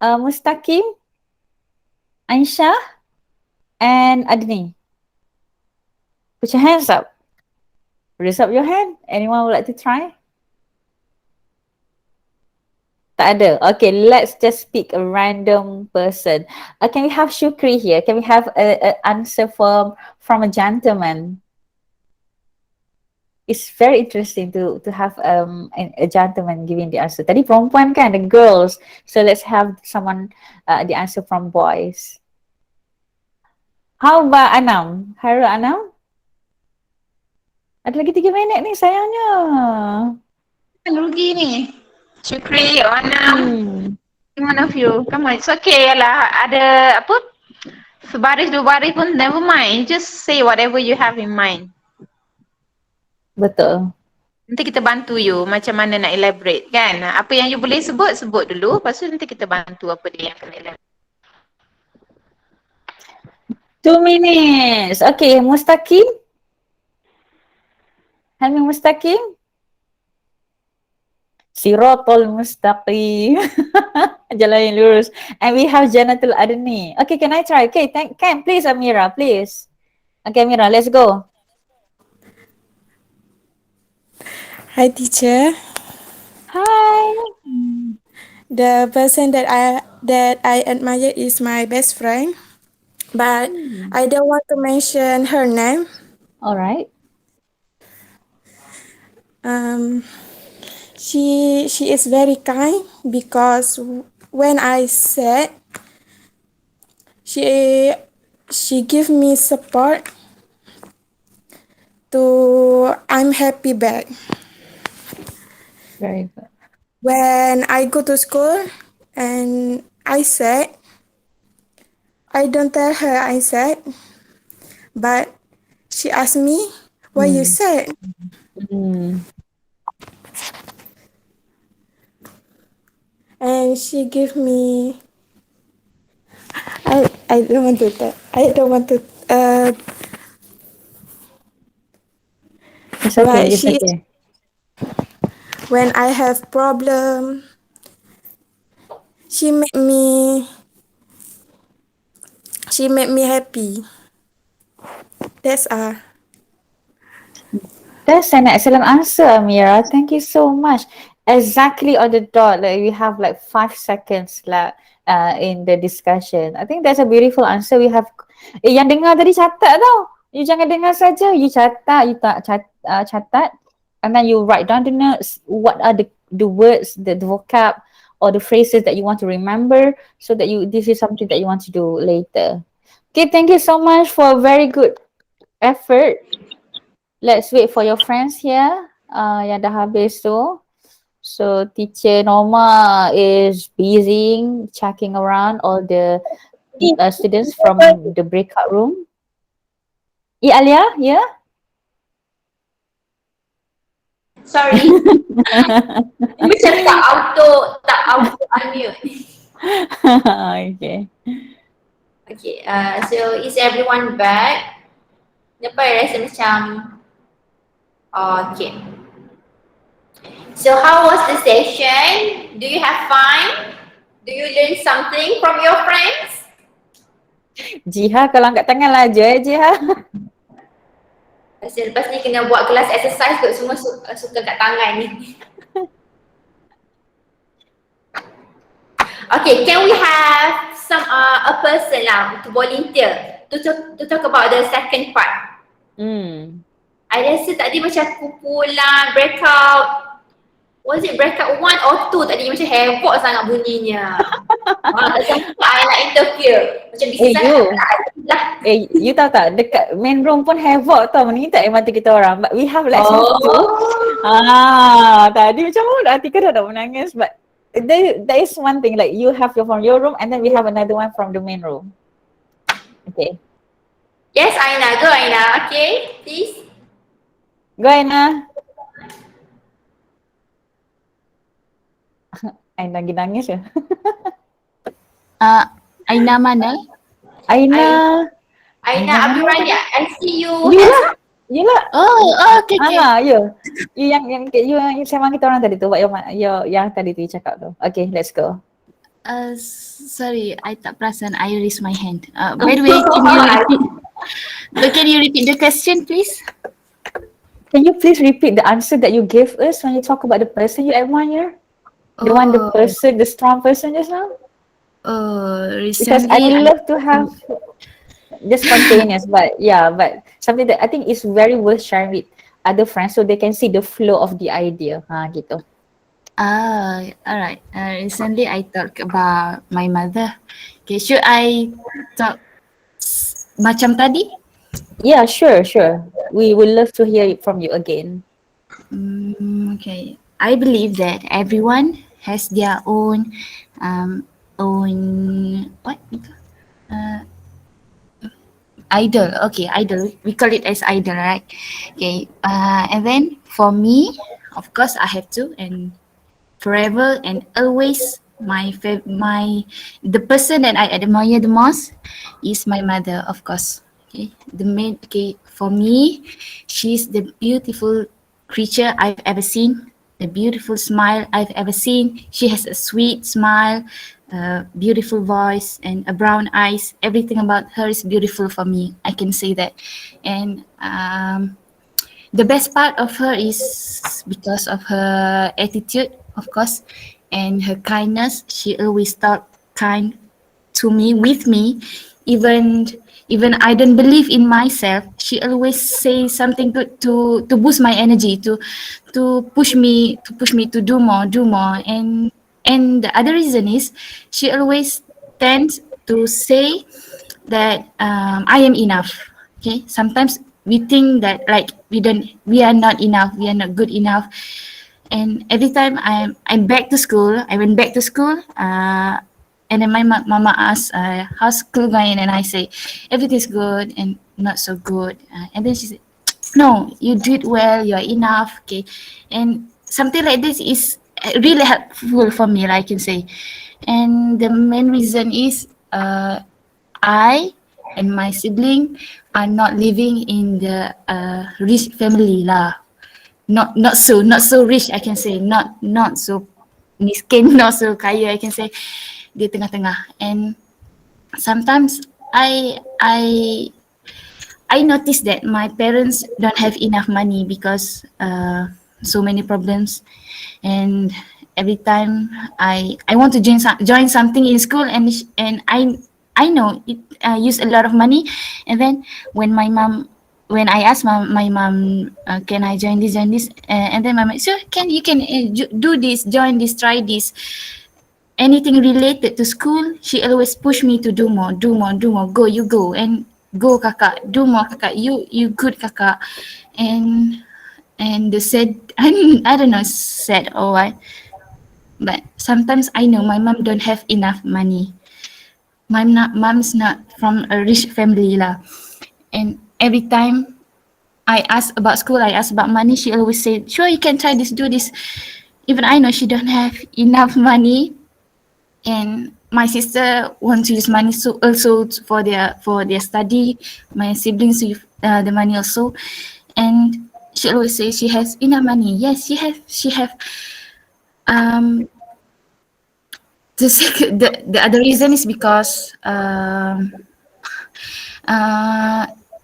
A: Mustaqim, Aisyah, and Adni. Put your hands up. Raise up your hand. Anyone would like to try? Tak ada. Okay, let's just pick a random person. Can we have Shukri here? Can we have a answer from a gentleman? It's very interesting to have a gentleman giving the answer. Tadi perempuan kan, the girls. So let's have someone the answer from boys. How about Anam? Hairul Anam? Ada lagi 3 minit ni sayangnya.
D: Rugi ni. Syukri, Anam. One of you. Come on, it's okay lah. Ada apa? Sebaris 2 baris pun never mind. Just say whatever you have in mind.
A: Betul.
D: Nanti kita bantu you macam mana nak elaborate kan. Apa yang you boleh sebut dulu. Lepas tu nanti kita bantu apa dia yang kena elaborate.
A: 2 minutes. Okay, Mustaqim. Helmi Mustaqim. Siratul Mustaqim. Jalan yang lurus. And we have Janatul Adni. Okay, can I try? Okay, can please Amira, please. Okay, Amira, let's go.
L: Hi, teacher.
A: Hi.
L: The person that I admire is my best friend, but I don't want to mention her name.
A: All right.
L: She is very kind because when I said she give me support to I'm happy back.
A: Very good.
L: When I go to school and I said, I don't tell her I said, but she asked me what you said. And she give me I don't want to
A: It's okay, it's
L: she
A: okay.
L: when I have problem, she make me happy. That's all.
A: That's an excellent answer, Amira. Thank you so much. Exactly on the dot. Like we have like 5 seconds like in the discussion. I think that's a beautiful answer. We have. Yang dengar tadi catat tau. You jangan dengar saja. You catat. You tak catat. And then you write down the notes. What are the words, the vocab, or the phrases that you want to remember, so that this is something that you want to do later. Okay, thank you so much for a very good effort. Let's wait for your friends here. Yang dah habis tu. So teacher Norma is busy checking around all the students from the breakout room. Alia, yeah?
C: Sorry. Macam tak auto unmute.
A: Okay.
C: Okay, so is everyone back? Kenapa rasa macam okay. So how was the session? Do you have fun? Do you learn something from your friends?
A: Jiha kalau angkat tangan lah je Jiha.
C: Lepas ni kena buat kelas exercise kot, semua suka kat tangan ni. Okay, can we have a person lah to volunteer to talk about the second part? I rasa tadi macam kumpulan, breakout. Was it breakout 1 or 2 tadi macam havoc sangat bunyinya. Sampai I nak interfere. Macam bising lah.
A: You tahu tak, dekat main room pun havoc tau, ni tak mata kita orang. But we have like satu. Tadi macam Atika dah menangis. But there is one thing, like you have from your room and then we have another one from the main room. Okay.
C: Yes, Aina. Go Aina. Okay, please.
A: Go Aina. Aina lagi nangis ya?
K: Aina mana?
A: Aina
C: Abdul Rahim, I see you.
A: Yelah.
K: Oh, okay.
A: You yang sama kita orang tadi tu, yang tadi tu you cakap tu. Okay, let's go.
K: Sorry, I tak perasan. I raise my hand. By the way, can you repeat the question, please?
A: Can you please repeat the answer that you gave us when you talk about the person you admire? The one, the
K: Oh,
A: person, the strong person just now? Because I
K: recently
A: would
K: I
A: love to have just spontaneous, but yeah, but something that I think is very worth sharing with other friends so they can see the flow of the idea. Gitu.
K: all right. Recently I talked about my mother. Okay, should I talk macam tadi?
A: Yeah, sure, sure. We would love to hear it from you again.
K: Okay. I believe that everyone has their own what? Uh, idol. Okay, idol. We call it as idol, right? Okay. And then for me, of course, I have to, and forever and always, the person that I admire the most is my mother, of course. Okay. Okay, for me, she's the beautiful creature I've ever seen, the beautiful smile I've ever seen. She has a sweet smile, a beautiful voice, and a brown eyes. Everything about her is beautiful for me. I can say that. And the best part of her is because of her attitude, of course, and her kindness. She always talk kind to me, with me, even even I don't believe in myself. She always say something good to boost my energy, to push me to do more. And the other reason is she always tends to say that I am enough. Okay, sometimes we think that like we are not enough, we are not good enough. And every time I'm back to school, I went back to school, and then my mama asks, how's school going? And I say, everything's good and not so good. And then she said, no, you did well, you're enough. Okay, and something like this is really helpful for me, I can say. And the main reason is I and my sibling are not living in the rich family lah. Not so rich, I can say. Not so miskin, not so kaya, I can say. Di tengah-tengah. And sometimes I noticed that my parents don't have enough money because so many problems. And every time I want to join something in school, and I know it use a lot of money. And then when I asked my mom, can I join this, and then my mom, sure, you can do this, join this, try this. Anything related to school, she always push me to do more, do more, do more. Go, you go, and go, kakak, do more, kakak. You good, kakak. And the said, I don't know, sad or what, but sometimes I know my mom don't have enough money. Mom's not from a rich family lah. And every time I ask about school, I ask about money, she always say, sure, you can try this, do this. Even I know she don't have enough money. And my sister wants to use money also for their study. My siblings use the money also. And she always says she has enough money. Yes, she have. The other reason is because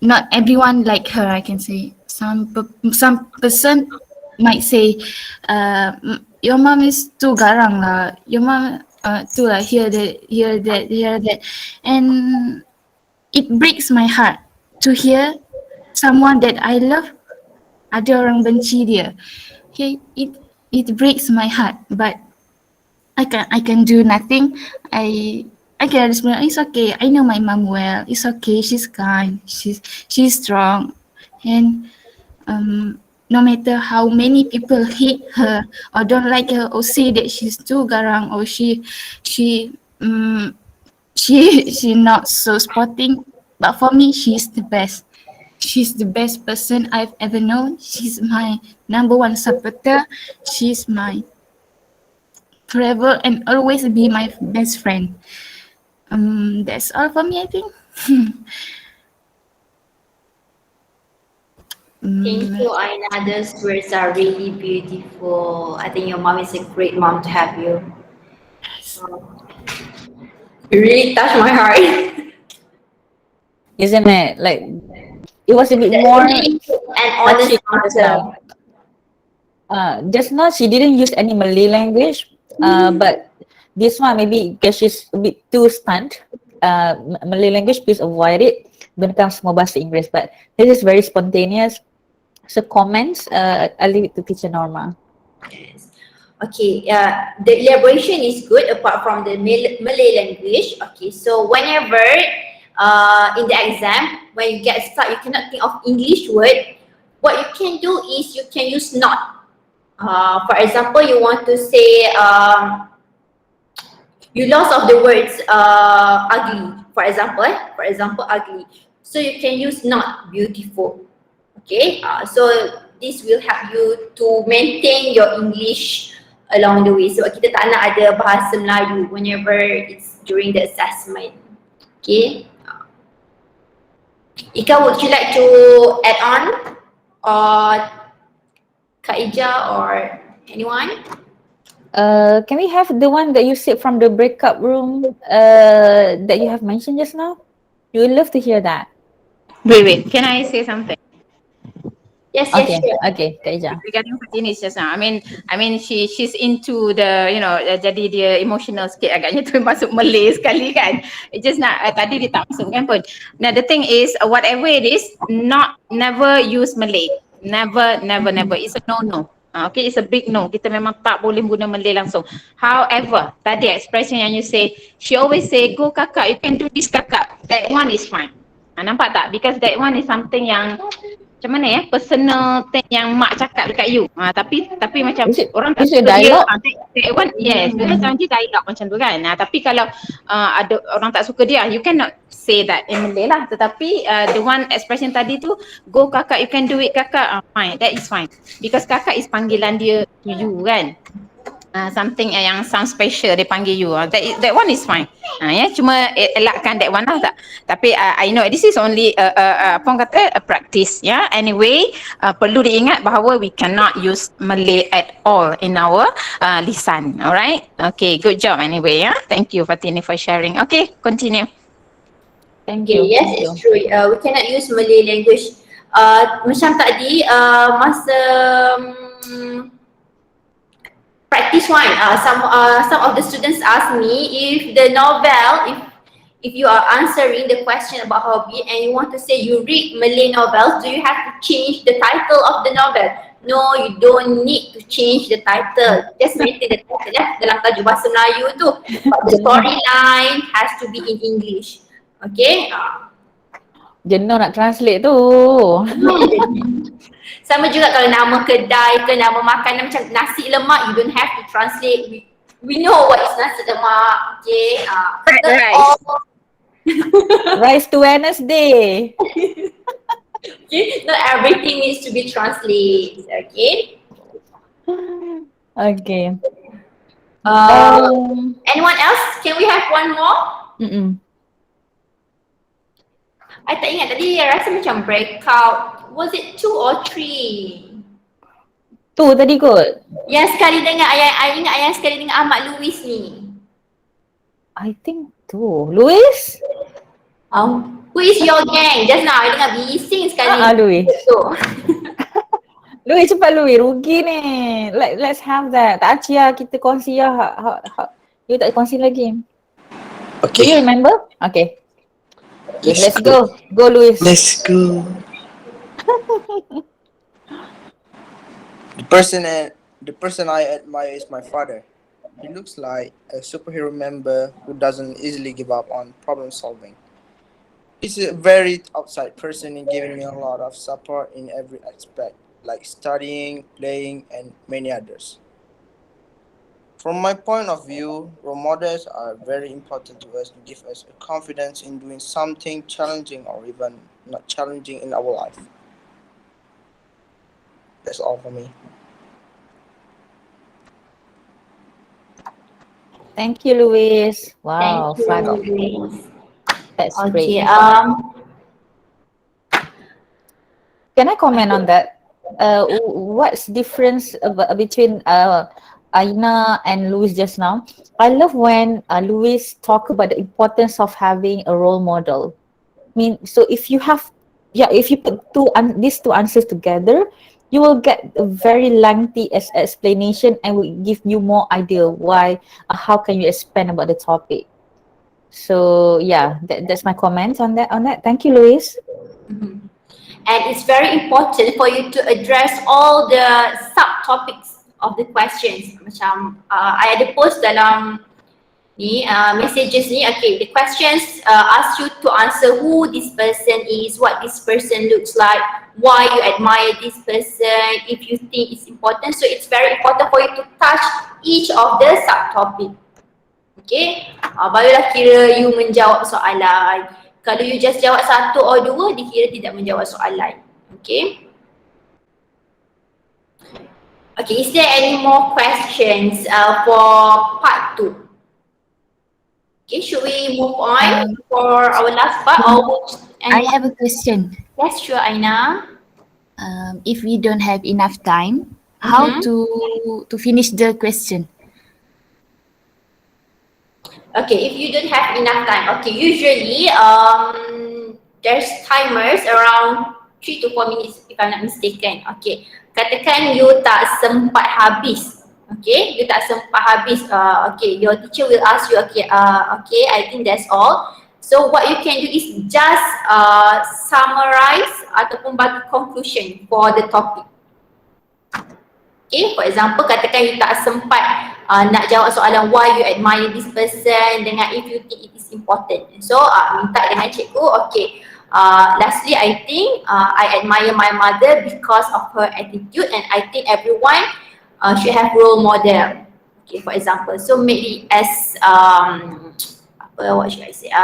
K: not everyone like her, I can say. Some person might say, your mom is too garang lah. Your mom too lah, here that. And it breaks my heart to hear someone that I love ada orang benci dia. Okay, it breaks my heart, but I can do nothing. I can respond, it's okay. I know my mom well. It's okay. She's kind. She's strong. And no matter how many people hate her or don't like her or say that she's too garang or she not so sporting, but for me she's the best. She's the best person I've ever known. She's my number one supporter. She's my forever and always be my best friend. That's all for me, I think.
C: Thank you, Aina. Those words are really beautiful. I think your mom is a great mom to have you. You really touched my heart.
A: Isn't it? Like, it was a bit more
C: and honest
A: touching just
C: answer.
A: now. Just now she didn't use any Malay language. But this one maybe because she's a bit too stunned. Malay language, please avoid it. Gunakan semua bahasa Inggeris. But this is very spontaneous. So comments, I'll leave it to teacher Norma.
C: Okay, the elaboration is good apart from the Malay language. Okay, so whenever in the exam, when you get stuck, you cannot think of English word, what you can do is you can use not. For example, you want to say you lost of the words ugly, for example, ugly. So you can use not beautiful. Okay, so this will help you to maintain your English along the way. Sebab kita tak nak ada bahasa Melayu whenever it's during the assessment. Okay. Ika, would you like to add on? Or Kak Ija or anyone?
A: Can we have the one that you said from the breakout room that you have mentioned just now? We would love to hear that.
D: Wait, can I say something?
C: Yes,
A: Okay,
C: sure.
A: okay, Kak Ija.
D: Regarding Fatini just now, I mean she's into the jadi dia emotional sikit agaknya tu masuk Malay sekali kan. It just nak tadi dia tak masuk kan pun. Now the thing is whatever it is, never use Malay. Never. It's a no. Okay, it's a big no. Kita memang tak boleh guna Malay langsung. However, tadi expression yang you say, she always say, go kakak, you can do this kakak. That one is fine. Nampak tak? Because that one is something yang macam mana ya, personal thing yang mak cakap dekat you. Tapi macam orang tak suka dia. That one, yes, macam dia dialog macam tu kan. Tapi kalau ada orang tak suka dia, you cannot say that in Malay lah. Tetapi the one expression tadi tu, go kakak, you can do it kakak, fine, that is fine. Because kakak is panggilan dia to you kan. Something yang sound special dia panggil you, that one is fine. Cuma elakkan that one lah tak. Tapi I know this is only apa orang kata a practice anyway. Perlu diingat bahawa we cannot use Malay at all in our lisan. Alright, okay, good job anyway. Thank you Fatini for sharing. Okay, continue.
A: Thank you.
C: Yes, it's true. We cannot use Malay language. Macam tadi masa practice one, some of the students ask me if the novel, if you are answering the question about hobby and you want to say you read Malay novels, do you have to change the title of the novel? No, you don't need to change the title. Just maintain the title dalam tajuk bahasa Melayu tu. But the storyline has to be in English. Okay?
A: Jenuh nak translate tu.
C: Sama juga kalau nama kedai ke nama makanan macam nasi lemak, you don't have to translate. We know what is nasi lemak. Okay?
A: Rice to Wednesday.
C: Okay? Not everything needs to be translated. Okay?
A: Okay.
C: Anyone else? Can we have one more? I tak ingat tadi, rasa macam breakout. Was it 2 or 3?
A: 2 tadi kot.
C: Yang sekali dengan I ingat yang sekali dengan Ahmad Louis ni.
A: I think 2. Louis?
C: Who is your gang? Just now I dengar bising sekali.
A: Louis. Louis, cepat Louis, rugi ni. Let's have that. Tak aci lah, kita kongsi lah. You tak kongsi lagi.
B: Okay.
A: Do you remember? Okay. Let's go. Go Louis.
B: Let's go. The person I admire is my father. He looks like a superhero member who doesn't easily give up on problem solving. He's a very outside person in giving me a lot of support in every aspect, like studying, playing, and many others. From my point of view, role models are very important to us to give us a confidence in doing something challenging or even not challenging in our life. That's all for me.
A: Thank you, Louis. Wow,
C: Thank you,
A: fun.
C: Louis.
A: That's
C: Okay,
A: great. Can I comment on that? What's difference between Aina and Louis just now? I love when Louis talk about the importance of having a role model. I mean, so if you have, if you put these two answers together, you will get a very lengthy explanation and will give you more idea why, how can you expand about the topic. So yeah, that's my comment on that. Thank you, Louise.
C: And it's very important for you to address all the subtopics of the questions. Macam I ada post dalam ni messages ni. Okay, the questions ask you to answer who this person is, what this person looks like, why you admire this person, if you think it's important. So it's very important for you to touch each of the subtopic. Okay, barulah kira you menjawab soalan. Kalau you just jawab satu or dua, dikira tidak menjawab soalan. Okay. Okay, is there any more questions for part 2? Okay, should we move on for our last part?
K: I have a question.
C: Yes, sure, Aina.
K: If we don't have enough time, how to finish the question?
C: Okay, if you don't have enough time, okay, usually there's timers around 3 to 4 minutes if I'm not mistaken. Okay, katakan you tak sempat habis. Okay, you tak sempat habis. Okay, your teacher will ask you, okay, I think that's all. So what you can do is just summarize ataupun bagi conclusion for the topic. Okay, for example, katakan you tak sempat nak jawab soalan why you admire this person dengan if you think it is important. So, minta dengan cikgu, okay, lastly, I think I admire my mother because of her attitude and I think everyone should have role model. Okay, for example, so maybe as, what should I say,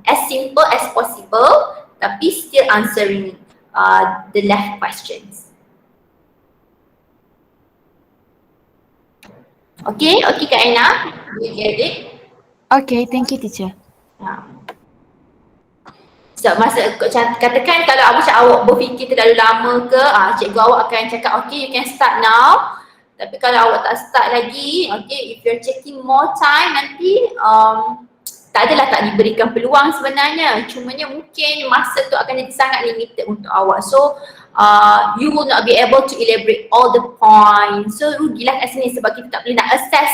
C: as simple as possible tapi still answering the left questions. Okay, okay Kak Aina, you get it?
K: Okay, thank you teacher.
C: So katakan kalau awak berfikir terlalu lama ke, cikgu awak akan cakap okay you can start now. Tapi kalau awak tak start lagi, okay, if you're taking more time nanti tak adalah tak diberikan peluang sebenarnya. Cumanya mungkin masa tu akan jadi sangat limited untuk awak. So you will not be able to elaborate all the points. So rugilah kat sini sebab kita tak boleh nak assess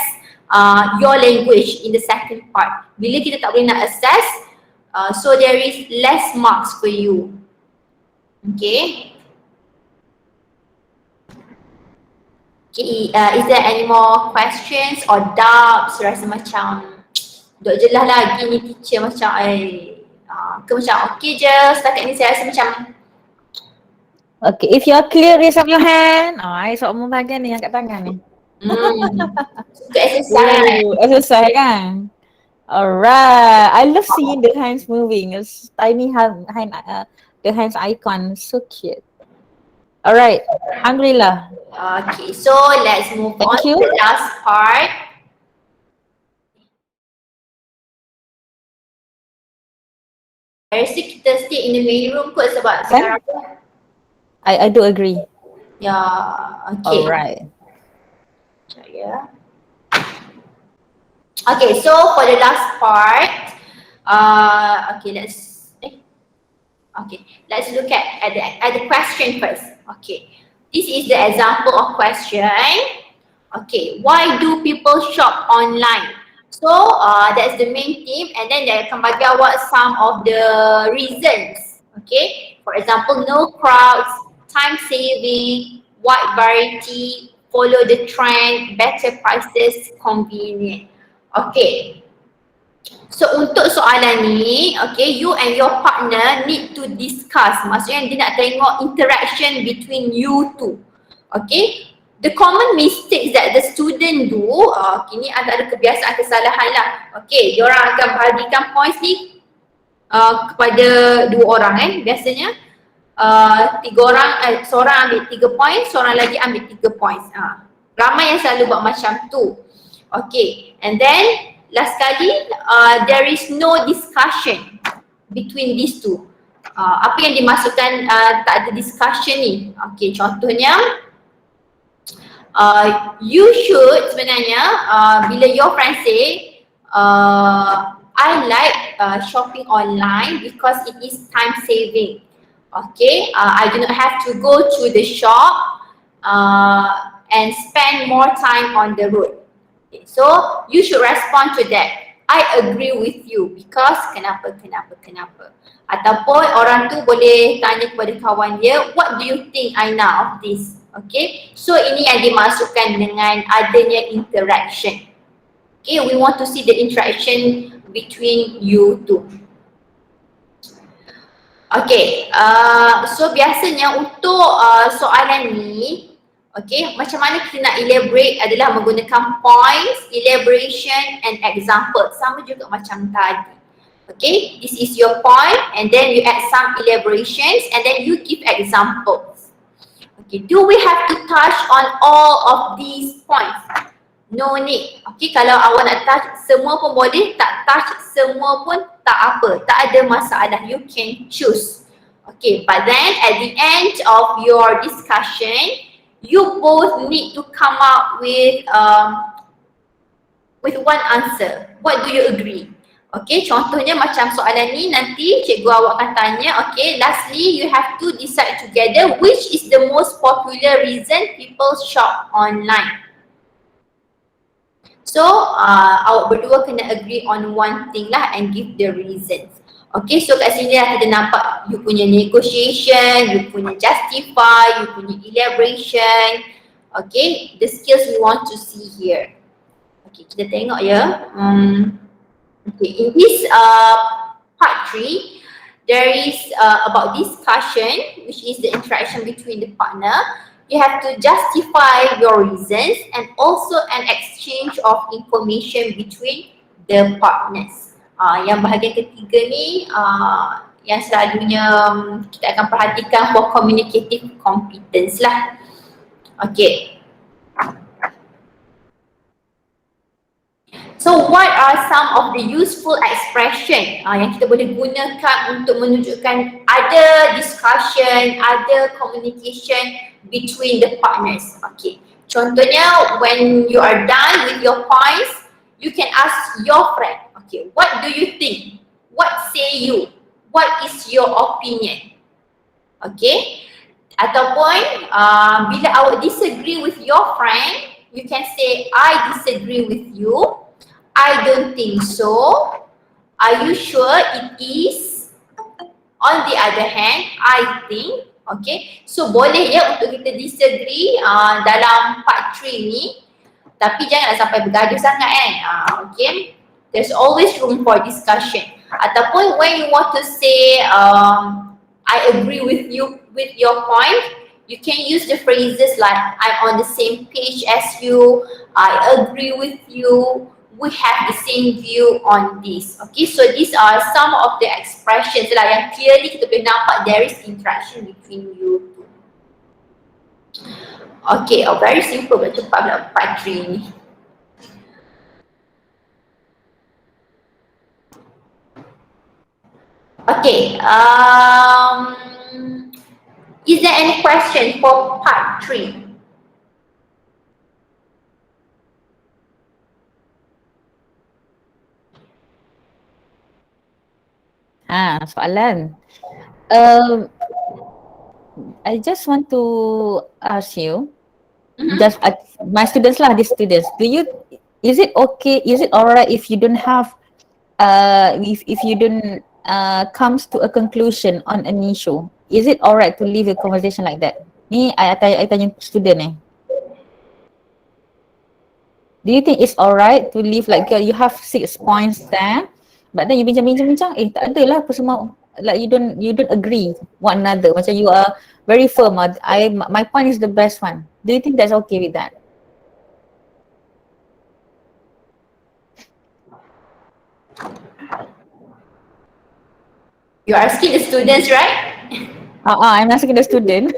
C: your language in the second part. Bila kita tak boleh nak assess, so there is less marks for you. Okay. Okay, is there any more questions or doubts? Rasa macam duk jelas lagi ni teacher macam ke macam okay je setakat ni saya rasa macam.
A: Okay, if you're clear, raise up your hand. I soal bahagian ni yang kat tangan ni. Exercise kan? Alright, I love seeing the hands moving. It's tiny the hands icon, so cute. Alright, Alhamdulillah.
C: Okay, so let's move on to the last part. I rasa kita stay in the main room kot sebab sekarang
A: I do agree.
C: Yeah, okay.
A: Alright.
C: Yeah. Okay, so for the last part, okay, let's look at the question first. Okay, this is the example of question. Okay, why do people shop online? So that's the main theme, and then they akan bagi awak some of the reasons. Okay, for example, no crowds, time saving, wide variety, follow the trend, better prices, convenient. Okay. So untuk soalan ni, okay, you and your partner need to discuss. Maksudnya dia nak tengok interaction between you two. Okay. The common mistakes that the student do, ini antara kebiasaan kesalahan lah. Okay, diorang akan bahagikan points ni kepada dua orang biasanya. Tiga orang, seorang ambil 3 poin, seorang lagi ambil 3 poin. Ramai yang selalu buat macam tu. Okay, and then last kali there is no discussion between these two. Apa yang dimaksudkan tak ada discussion ni? Okay, contohnya you should sebenarnya bila your friend say I like shopping online because it is time saving. Okay, I do not have to go to the shop and spend more time on the road. Okay, so you should respond to that. I agree with you because kenapa. Ataupun orang tu boleh tanya kepada kawan dia, what do you think I know of this? Okay, so ini yang dimasukkan dengan adanya interaction. Okay, we want to see the interaction between you two. Okay, so biasanya untuk soalan ni, okay, macam mana kita nak elaborate adalah menggunakan points, elaboration and example. Sama juga macam tadi. Okay, this is your point and then you add some elaborations and then you give examples. Okay, do we have to touch on all of these points? No need. Okay, kalau awak nak touch semua pun boleh, tak touch semua pun tak apa, tak ada masalah. You can choose. Okay, but then at the end of your discussion, you both need to come up with one answer. What do you agree? Okay, contohnya macam soalan ni nanti cikgu awak akan tanya, okay, lastly you have to decide together which is the most popular reason people shop online. So, awak berdua kena agree on one thing lah and give the reasons. Okay, so kat sini lah kita nampak you punya negotiation, you punya justify, you punya elaboration. Okay, the skills we want to see here. Okay, kita tengok ya. Okay, in this part 3, there is about discussion, which is the interaction between the partner. You have to justify your reasons and also an exchange of information between the partners. Yang bahagian ketiga ni yang selalunya kita akan perhatikan for communicative competence lah. Okay. So what are some of the useful expression yang kita boleh gunakan untuk menunjukkan ada discussion, ada communication between the partners? Okay, contohnya when you are done with your points, you can ask your friend, okay, what do you think? What say you? What is your opinion? Okay, ataupun bila awak disagree with your friend, you can say I disagree with you. I don't think so. Are you sure it is? On the other hand, I think. Okay, so boleh ya untuk kita disagree dalam part 3 ni, tapi janganlah sampai bergaduh sangat kan. Okay, there's always room for discussion. Ataupun when you want to say I agree with you with your point, you can use the phrases like I'm on the same page as you, I agree with you, we have the same view on this. Okay, so these are some of the expressions lah yang clearly kita boleh nampak there is interaction between you two. Okay, very simple, cepat pula part 3 ni. Okay, is there any question for part 3?
A: Soalan. I just want to ask you, just my students lah, these students, is it okay, is it alright if you don't have, if you don't comes to a conclusion on an issue? Is it alright to leave a conversation like that? Ni I tanya student ni. Do you think it's alright to leave like you have 6 points there, but then you bincang, tak ada lah apa semua, like you don't agree one another, macam you are very firm, my point is the best one. Do you think that's okay with that?
C: You're asking the students, right?
A: I'm asking the student.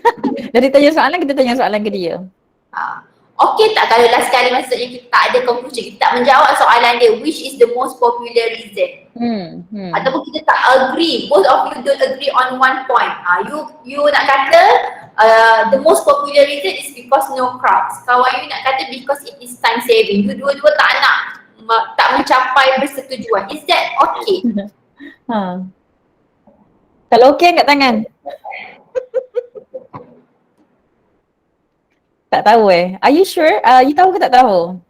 A: Dari tanya soalan, kita tanya soalan ke dia.
C: Okay tak kalau last kali maksudnya kita tak ada conclusion, kita tak menjawab soalan dia, which is the most popular reason? Ataupun kita tak agree, both of you don't agree on one point. You nak kata the most popular reason is because no crowds. Kawan you nak kata because it is time saving. You dua-dua tak mencapai persetujuan. Is that okay?
A: Kalau okay angkat tangan. Tak tahu Are you sure? You tahu ke tak tahu?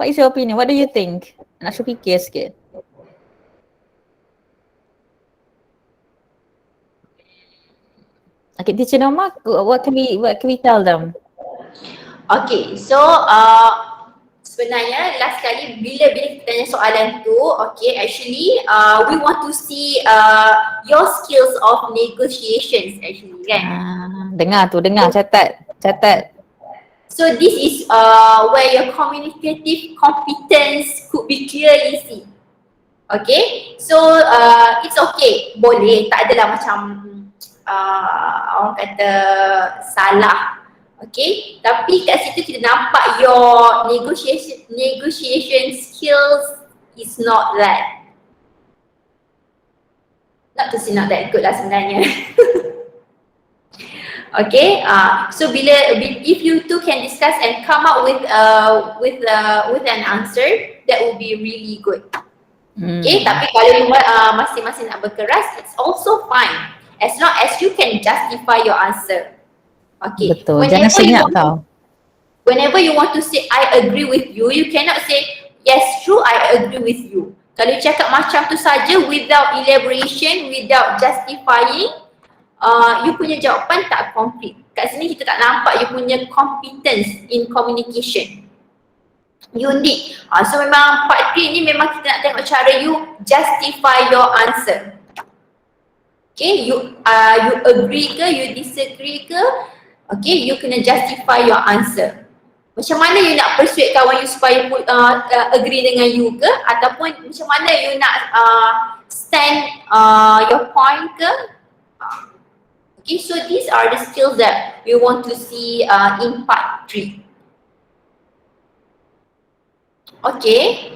A: What is your opinion? What do you think? Nak suruh fikir sikit. Okay, Teacher Norma, what can we tell them?
C: Okay, so sebenarnya last kali bila kita tanya soalan tu, okay, actually we want to see your skills of negotiations actually, kan?
A: Dengar, catat.
C: So this is where your communicative competence could be clearly seen. Okay, so it's okay, boleh, tak adalah macam orang kata salah. Okay, tapi kat situ kita nampak your negotiation skills is not that that good lah sebenarnya. Okay, so if you two can discuss and come up with an answer, that would be really good. Okay, tapi kalau masing-masing nak berkeras, it's also fine as long as you can justify your answer. Okay.
A: Betul, jangan senyap tau.
C: Whenever you want to say I agree with you, you cannot say yes true I agree with you. Kalau you cakap macam tu saja without elaboration, without justifying, you punya jawapan tak complete. Kat sini kita tak nampak you punya competence in communication. You need. So memang part 3 ni memang kita nak tengok cara you justify your answer. Okay, you agree ke, you disagree ke? Okay, you kena justify your answer. Macam mana you nak persuade kawan you supaya agree dengan you ke? Ataupun macam mana you nak stand your point ke? Okay, so these are the skills that we want to see in part 3. Okay.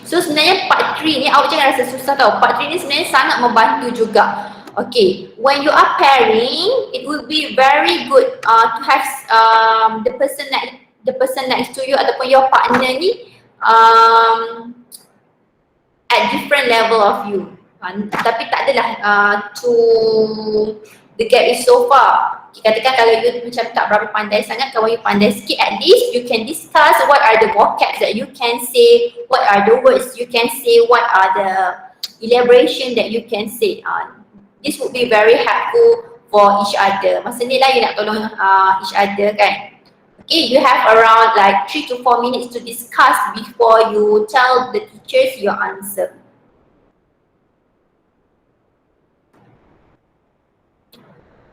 C: So sebenarnya part 3 ni awak jangan rasa susah tau. Part 3 ni sebenarnya sangat membantu juga. Okay, when you are pairing, it will be very good to have the person next to you ataupun your partner ni at different level of you. Tapi tak adalah the gap is so far. Katakan kalau you macam tak berapa pandai sangat, kalau you pandai sikit, at least you can discuss what are the vocabs that you can say, what are the words you can say, what are the elaboration that you can say. This would be very helpful for each other. Masa ni lah you nak tolong each other kan. Okay, you have around like 3 to 4 minutes to discuss before you tell the teachers your answer.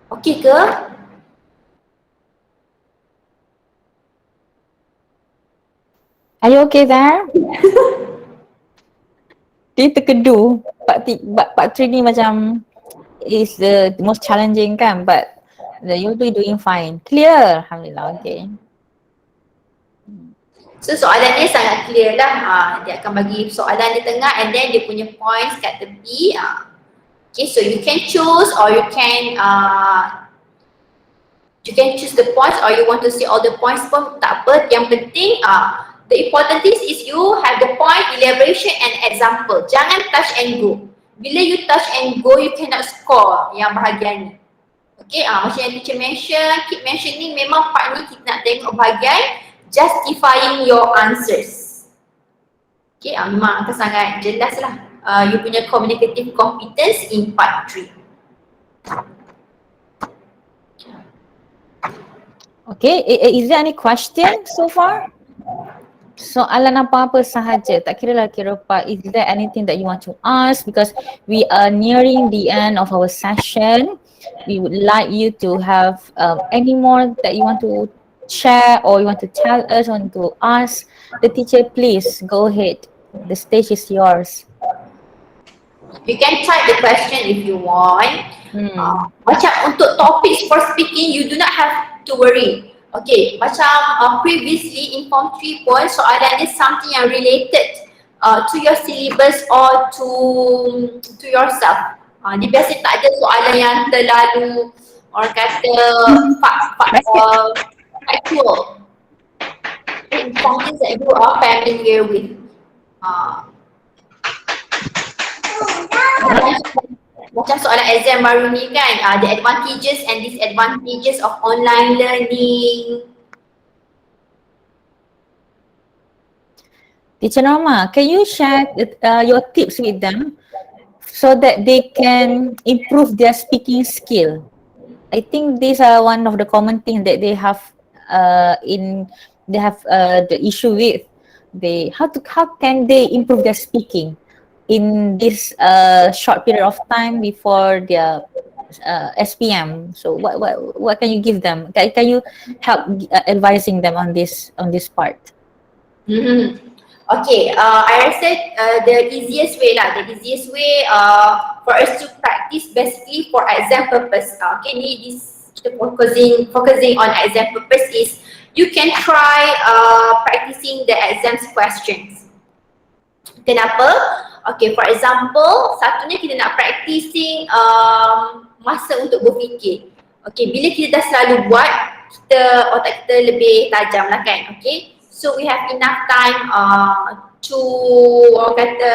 C: Okay ke?
A: Are you okay there? Dia terkedu. Part 3 ni macam is the most challenging kan, but you'll be doing fine. Clear, alhamdulillah. Okay.
C: So soalan ni sangat clear lah. Dia akan bagi soalan di tengah and then dia punya points kat tepi. Okay, so you can choose or you can choose the points or you want to see all the points pun tak apa. Yang penting the important thing is you have the point, elaboration and example. Jangan touch and go. Bila you touch and go, you cannot score yang bahagian ni. Okay, macam yang teacher mention, keep mentioning, memang part ni kita nak tengok bahagian justifying your answers. Okay, memang akan sangat jelas lah you punya communicative competence in part 3.
A: Okay, is there any question so far? Soalan apa-apa sahaja, tak kira part. Is there anything that you want to ask? Because we are nearing the end of our session. We would like you to have any more that you want to share or you want to tell us, want to ask the teacher, please go ahead. The stage is yours.
C: You can type the question if you want. Macam untuk topics for speaking, you do not have to worry. Okay, macam previously in form 3 pun soalan ni something yang related to your syllabus or to yourself. Dia biasa tak ada soalan yang terlalu orang kata factual. It's something that you are familiar with. macam soalan exam baru ni kan, the advantages and disadvantages of online learning.
A: Teacher Norma, can you share your tips with them so that they can improve their speaking skill? I think these are one of the common things that they have the issue with. How can they improve their speaking in this short period of time before their SPM? So what can you give them? Can you help advising them on this part?
C: Okay, I rasa the easiest way for us to practice basically for exam purpose. Okay, ni kita focusing on exam purpose is you can try practicing the exams questions. Kenapa? Okay, for example, satunya kita nak practicing masa untuk berfikir. Okay, bila kita dah selalu buat, otak kita lebih tajam lah kan. Okay, so we have enough time to orang kata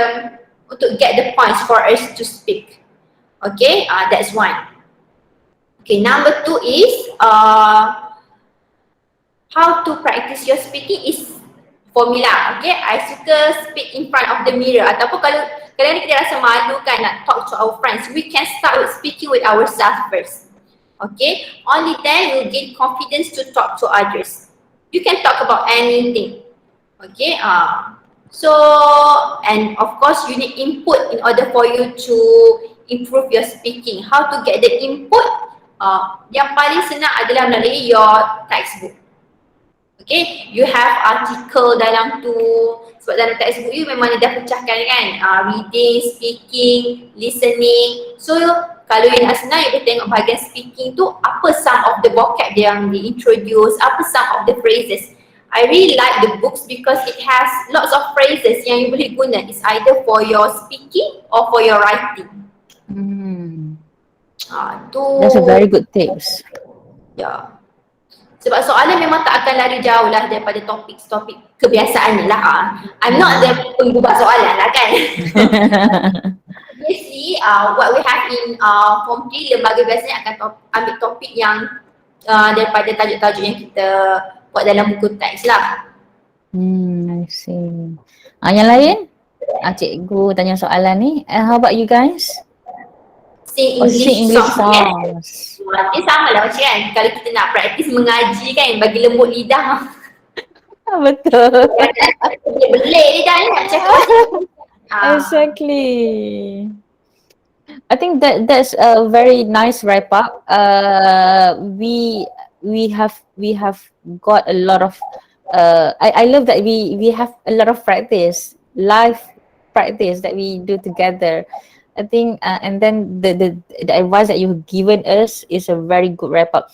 C: untuk get the points for us to speak. Okay, that's one. Okay, number two is how to practice your speaking is formula. Okay, I suka speak in front of the mirror, ataupun kalau kadang-kadang kita rasa malu kan nak talk to our friends, we can start with speaking with ourselves first. Okay, only then we'll gain confidence to talk to others. You can talk about anything. Okay, so and of course you need input in order for you to improve your speaking. How to get the input? Yang paling senang adalah melalui your textbook. Okay, you have article dalam tu, sebab dalam textbook you memang dia dah pecahkan kan, reading, speaking, listening. So kalau you nak senang, you boleh tengok bahagian speaking tu, apa some of the vocab yang di-introduce, apa some of the phrases. I really like the books because it has lots of phrases yang you boleh guna. It's either for your speaking or for your writing.
A: That's a very good tips.
C: Ya. Sebab soalan memang tak akan lari jauh lah daripada topik kebiasaan ni lah. I'm not the penggubah soalan lah kan. Obviously, what we have in Form 3, lembaga biasanya akan ambil topik yang daripada tajuk-tajuk yang kita buat dalam buku teks lah.
A: I see. Yang lain? Cikgu tanya soalan ni. How about you guys?
C: Sing English songs. Dia sama lah macam kan, kalau kita nak praktis mengaji kan, bagi lembut lidah.
A: Betul.
C: Belik lidah ni nak cakap.
A: Exactly. I think that's a very nice wrap up. We have got a lot of I love that we have a lot of practice, live practice that we do together. I think and then the advice that you've given us is a very good wrap up.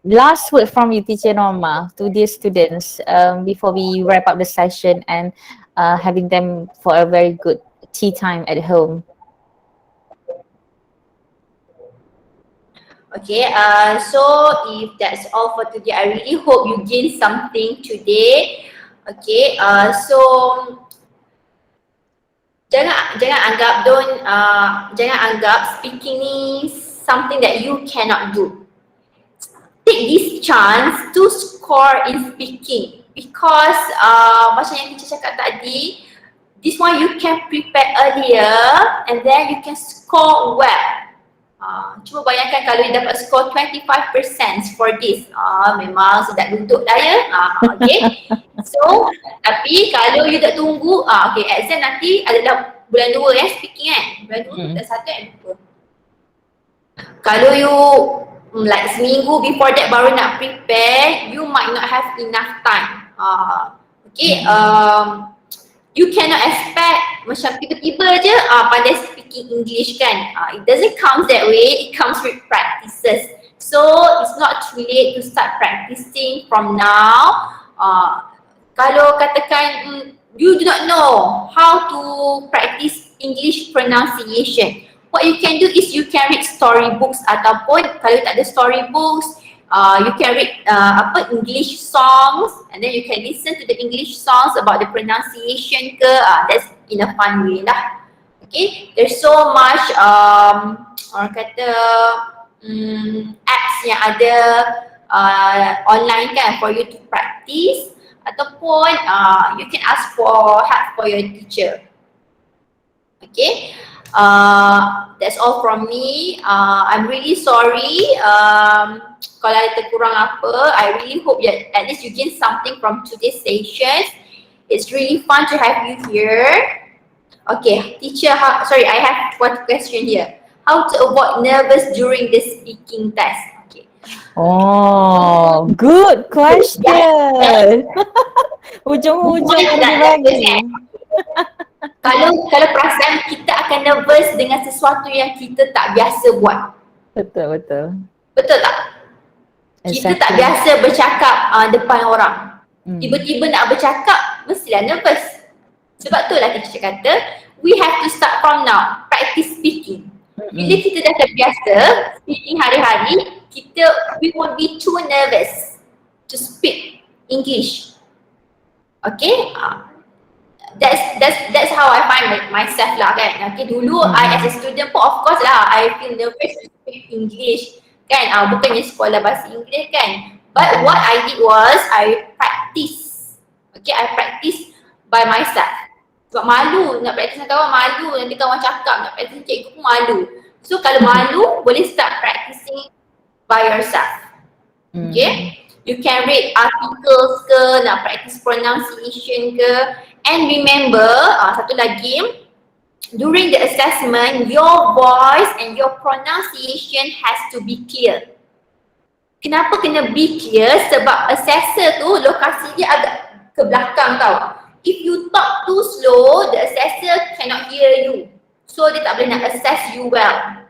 A: Last word from you, Teacher Norma, to these students before we wrap up the session and having them for a very good tea time at home.
C: Okay, so if that's all for today, I really hope you gain something today. Okay, so jangan anggap speaking ni something that you cannot do. Take this chance to score in speaking because macam yang teacher cakap tadi, this one you can prepare earlier and then you can score well. Cuba bayangkan kalau you dapat score 25% for this, memang sedap duduk dah ya. Okay, so tapi kalau you tak tunggu, okay, exam nanti adalah bulan 2 ya, speaking kan, bulan 2 bulan 1 dan 2. Kalau you like seminggu before that baru nak prepare, you might not have enough time. Okay, you cannot expect macam tiba-tiba je pandai speaking English kan. It doesn't come that way, it comes with practices. So it's not too late to start practicing from now. Kalau katakan you do not know how to practice English pronunciation, what you can do is you can read storybooks, ataupun kalau tak ada storybooks, you can read English songs and then you can listen to the English songs about the pronunciation ke, that's in a fun way lah. Okay, there's so much orang kata apps yang ada online kan for you to practice, ataupun you can ask for help for your teacher. Okay, that's all from me. I'm really sorry kalau ada terkurang apa. I really hope that at least you gain something from today's session. It's really fun to have you here. Okay, teacher, I have one question here. How to avoid nervous during the speaking test? Okay.
A: Oh, good question. Ujung-ujung ada bagi.
C: Kalau perasaan kita akan nervous dengan sesuatu yang kita tak biasa buat.
A: Betul.
C: Betul tak? Kita tak biasa bercakap depan orang. Tiba-tiba nak bercakap, mestilah nervous. Sebab tu lah teacher kata, we have to start from now, practice speaking. Bila kita dah terbiasa speaking hari-hari, we won't be too nervous to speak English. Okay? That's how I find myself lah kan. Okay, dulu I as a student pun of course lah, I feel nervous to speak English kan. Bukannya sekolah bahasa Inggeris kan. But what I did was, I practice. Okay, I practice by myself. Sebab malu, nak praktis dengan kawan malu, nanti kawan cakap, nak praktis dengan cikgu pun malu. So kalau malu, boleh start practicing by yourself. Okay, you can read articles ke, nak practice pronunciation ke. And remember, satu lagi, during the assessment, your voice and your pronunciation has to be clear. Kenapa kena be clear? Sebab assessor tu lokasi dia agak ke belakang tau. If you talk too slow, the assessor cannot hear you. So dia tak boleh nak assess you well.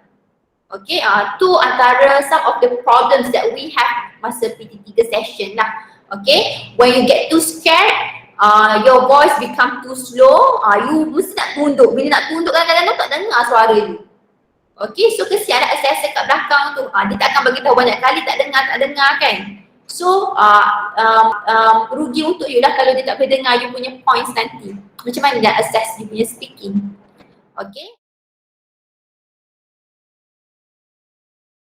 C: Okay, tu antara some of the problems that we have masa PT3 session lah. Okay, when you get too scared, your voice become too slow, you mesti nak tunduk. Bila nak tunduk kadang-kadang tak dengar suara you. Okay, so kesian nak assessor kat belakang tu. Dia tak akan bagi tahu banyak kali tak dengar kan. So rugi untuk you lah kalau dia tak boleh dengar you punya points nanti. Macam mana nak assess you punya speaking. Okay.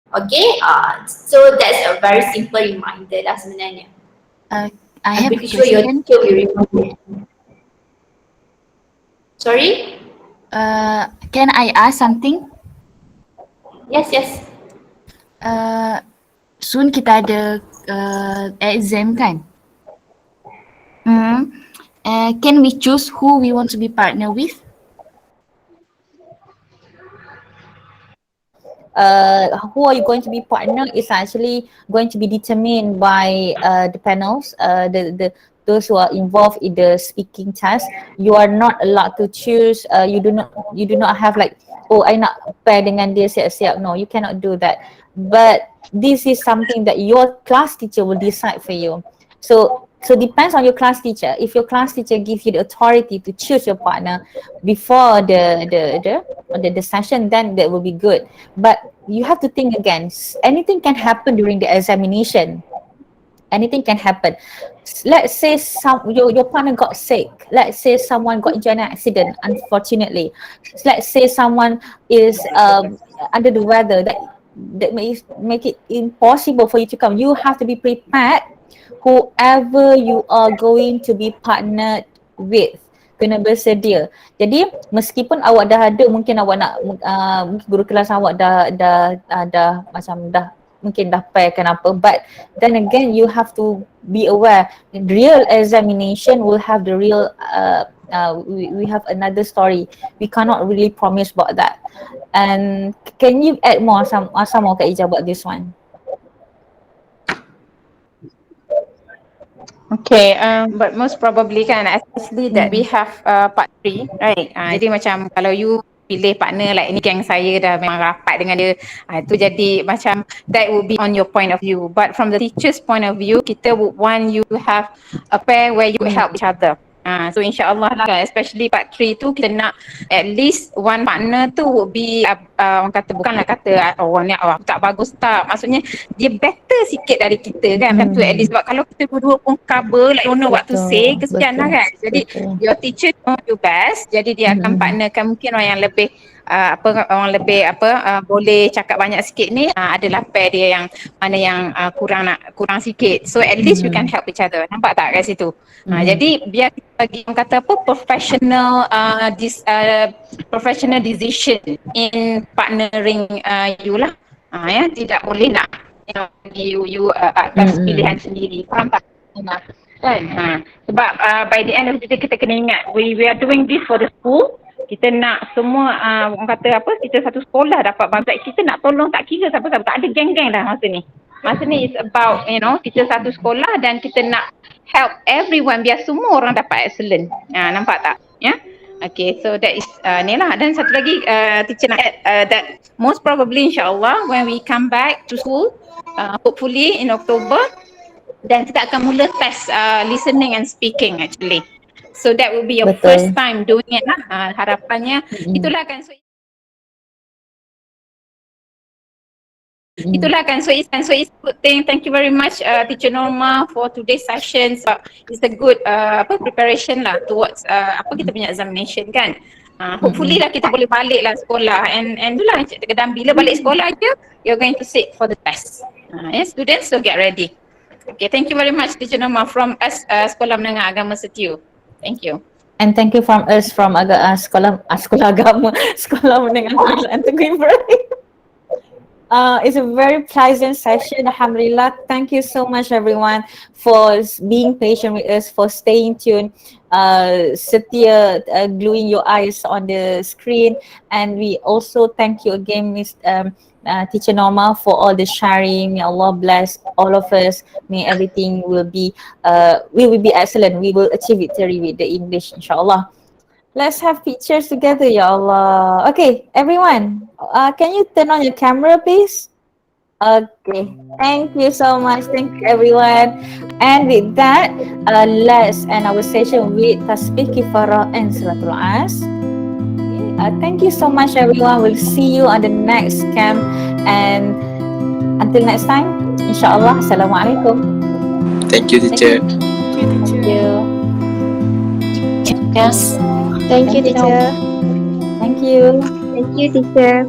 C: Okay, so that's a very simple reminder lah sebenarnya.
K: I have a
C: pretty sure your
K: question.
C: teacher will remember. Sorry?
K: Can I ask something?
C: Yes.
K: Soon kita ada exam kan? Can we choose who we want to be partner with?
A: Who are you going to be partner is actually going to be determined by the panels, those who are involved in the speaking test. You are not allowed to choose. You do not have like, oh, I nak pair dengan dia siap-siap. No, you cannot do that. But this is something that your class teacher will decide for you. So depends on your class teacher. If your class teacher gives you the authority to choose your partner before the session, then that will be good. But you have to think again. Anything can happen during the examination. Anything can happen. Let's say your partner got sick. Let's say someone got into an accident, unfortunately. Let's say someone is under the weather that make it impossible for you to come. You have to be prepared. Whoever you are going to be partnered with, kena bersedia. Jadi meskipun awak dah ada, mungkin awak nak mungkin guru kelas awak dah macam dah mungkin dah pair kan apa, but then again you have to be aware real examination will have the real we have another story. We cannot really promise about that. And can you add more some more Kak Ija about this one?
D: Okay, but most probably kan, especially that we have part 3, right? Jadi macam kalau you pilih partner like ni yang saya dah memang rapat dengan dia, itu jadi macam that would be on your point of view. But from the teacher's point of view, kita would want you to have a pair where you help each other. So insyaAllah lah, especially part 3 tu kita nak at least one partner tu would be orang kata, bukanlah kata orang ni tak bagus tak, maksudnya dia better sikit dari kita kan, macam tu at least. Sebab kalau kita berdua pun cover like don't know what to say, kesian lah kan. Jadi your teacher know you best, jadi dia akan partnerkan mungkin orang yang lebih boleh cakap banyak sikit ni, adalah pair dia yang mana yang kurang sikit. So at least we can help each other. Nampak tak kat situ? Jadi biar kita bagi orang kata professional decision in partnering you lah. Ya, tidak boleh nak you atas pilihan sendiri. Faham tak? Kan? Sebab by the end of the day kita kena ingat we are doing this for the school. Kita nak semua orang kata kita satu sekolah dapat bantuan. Kita nak tolong tak kira siapa-siapa, tak ada geng-geng dah masa ni. Masa ni is about kita satu sekolah dan kita nak help everyone biar semua orang dapat excellent. Nampak tak? Ya. Okay, so that is ni lah. Dan satu lagi teacher nak add that most probably insyaAllah when we come back to school, hopefully in October, dan kita akan mula test listening and speaking actually. So that will be your first time doing it lah. Harapannya itulah kan. So it's a good thing. Thank you very much Teacher Norma for today's session. So it's a good preparation lah towards kita punya examination kan. Hopefully lah kita boleh balik lah sekolah and itulah, dan bila balik sekolah je you're going to sit for the test. Students, so get ready. Okay, thank you very much Teacher Norma from us Sekolah Menengah Agama Setiu. Thank you.
A: And thank you from us from sekolah agama, Sekolah Menengah Tengku Ibrahim. It's a very pleasant session. Alhamdulillah. Thank you so much everyone for being patient with us, for staying tuned, setia gluing your eyes on the screen. And we also thank you again Miss Teacher Norma for all the sharing. May Allah bless all of us. May everything will be excellent. We will achieve victory with the English insyaAllah. Let's have pictures together, ya Allah. Okay, everyone, can you turn on your camera, please? Okay, thank you so much. Thank you, everyone. And with that, let's end our session with Tasbih Kifarah and Salatul As. Thank you so much, everyone. We'll see you on the next camp. And until next time, insyaAllah, Assalamualaikum.
M: Thank you, teacher.
A: Thank you.
G: Yes. Thank you, teacher.
A: Thank you.
G: Thank you, teacher.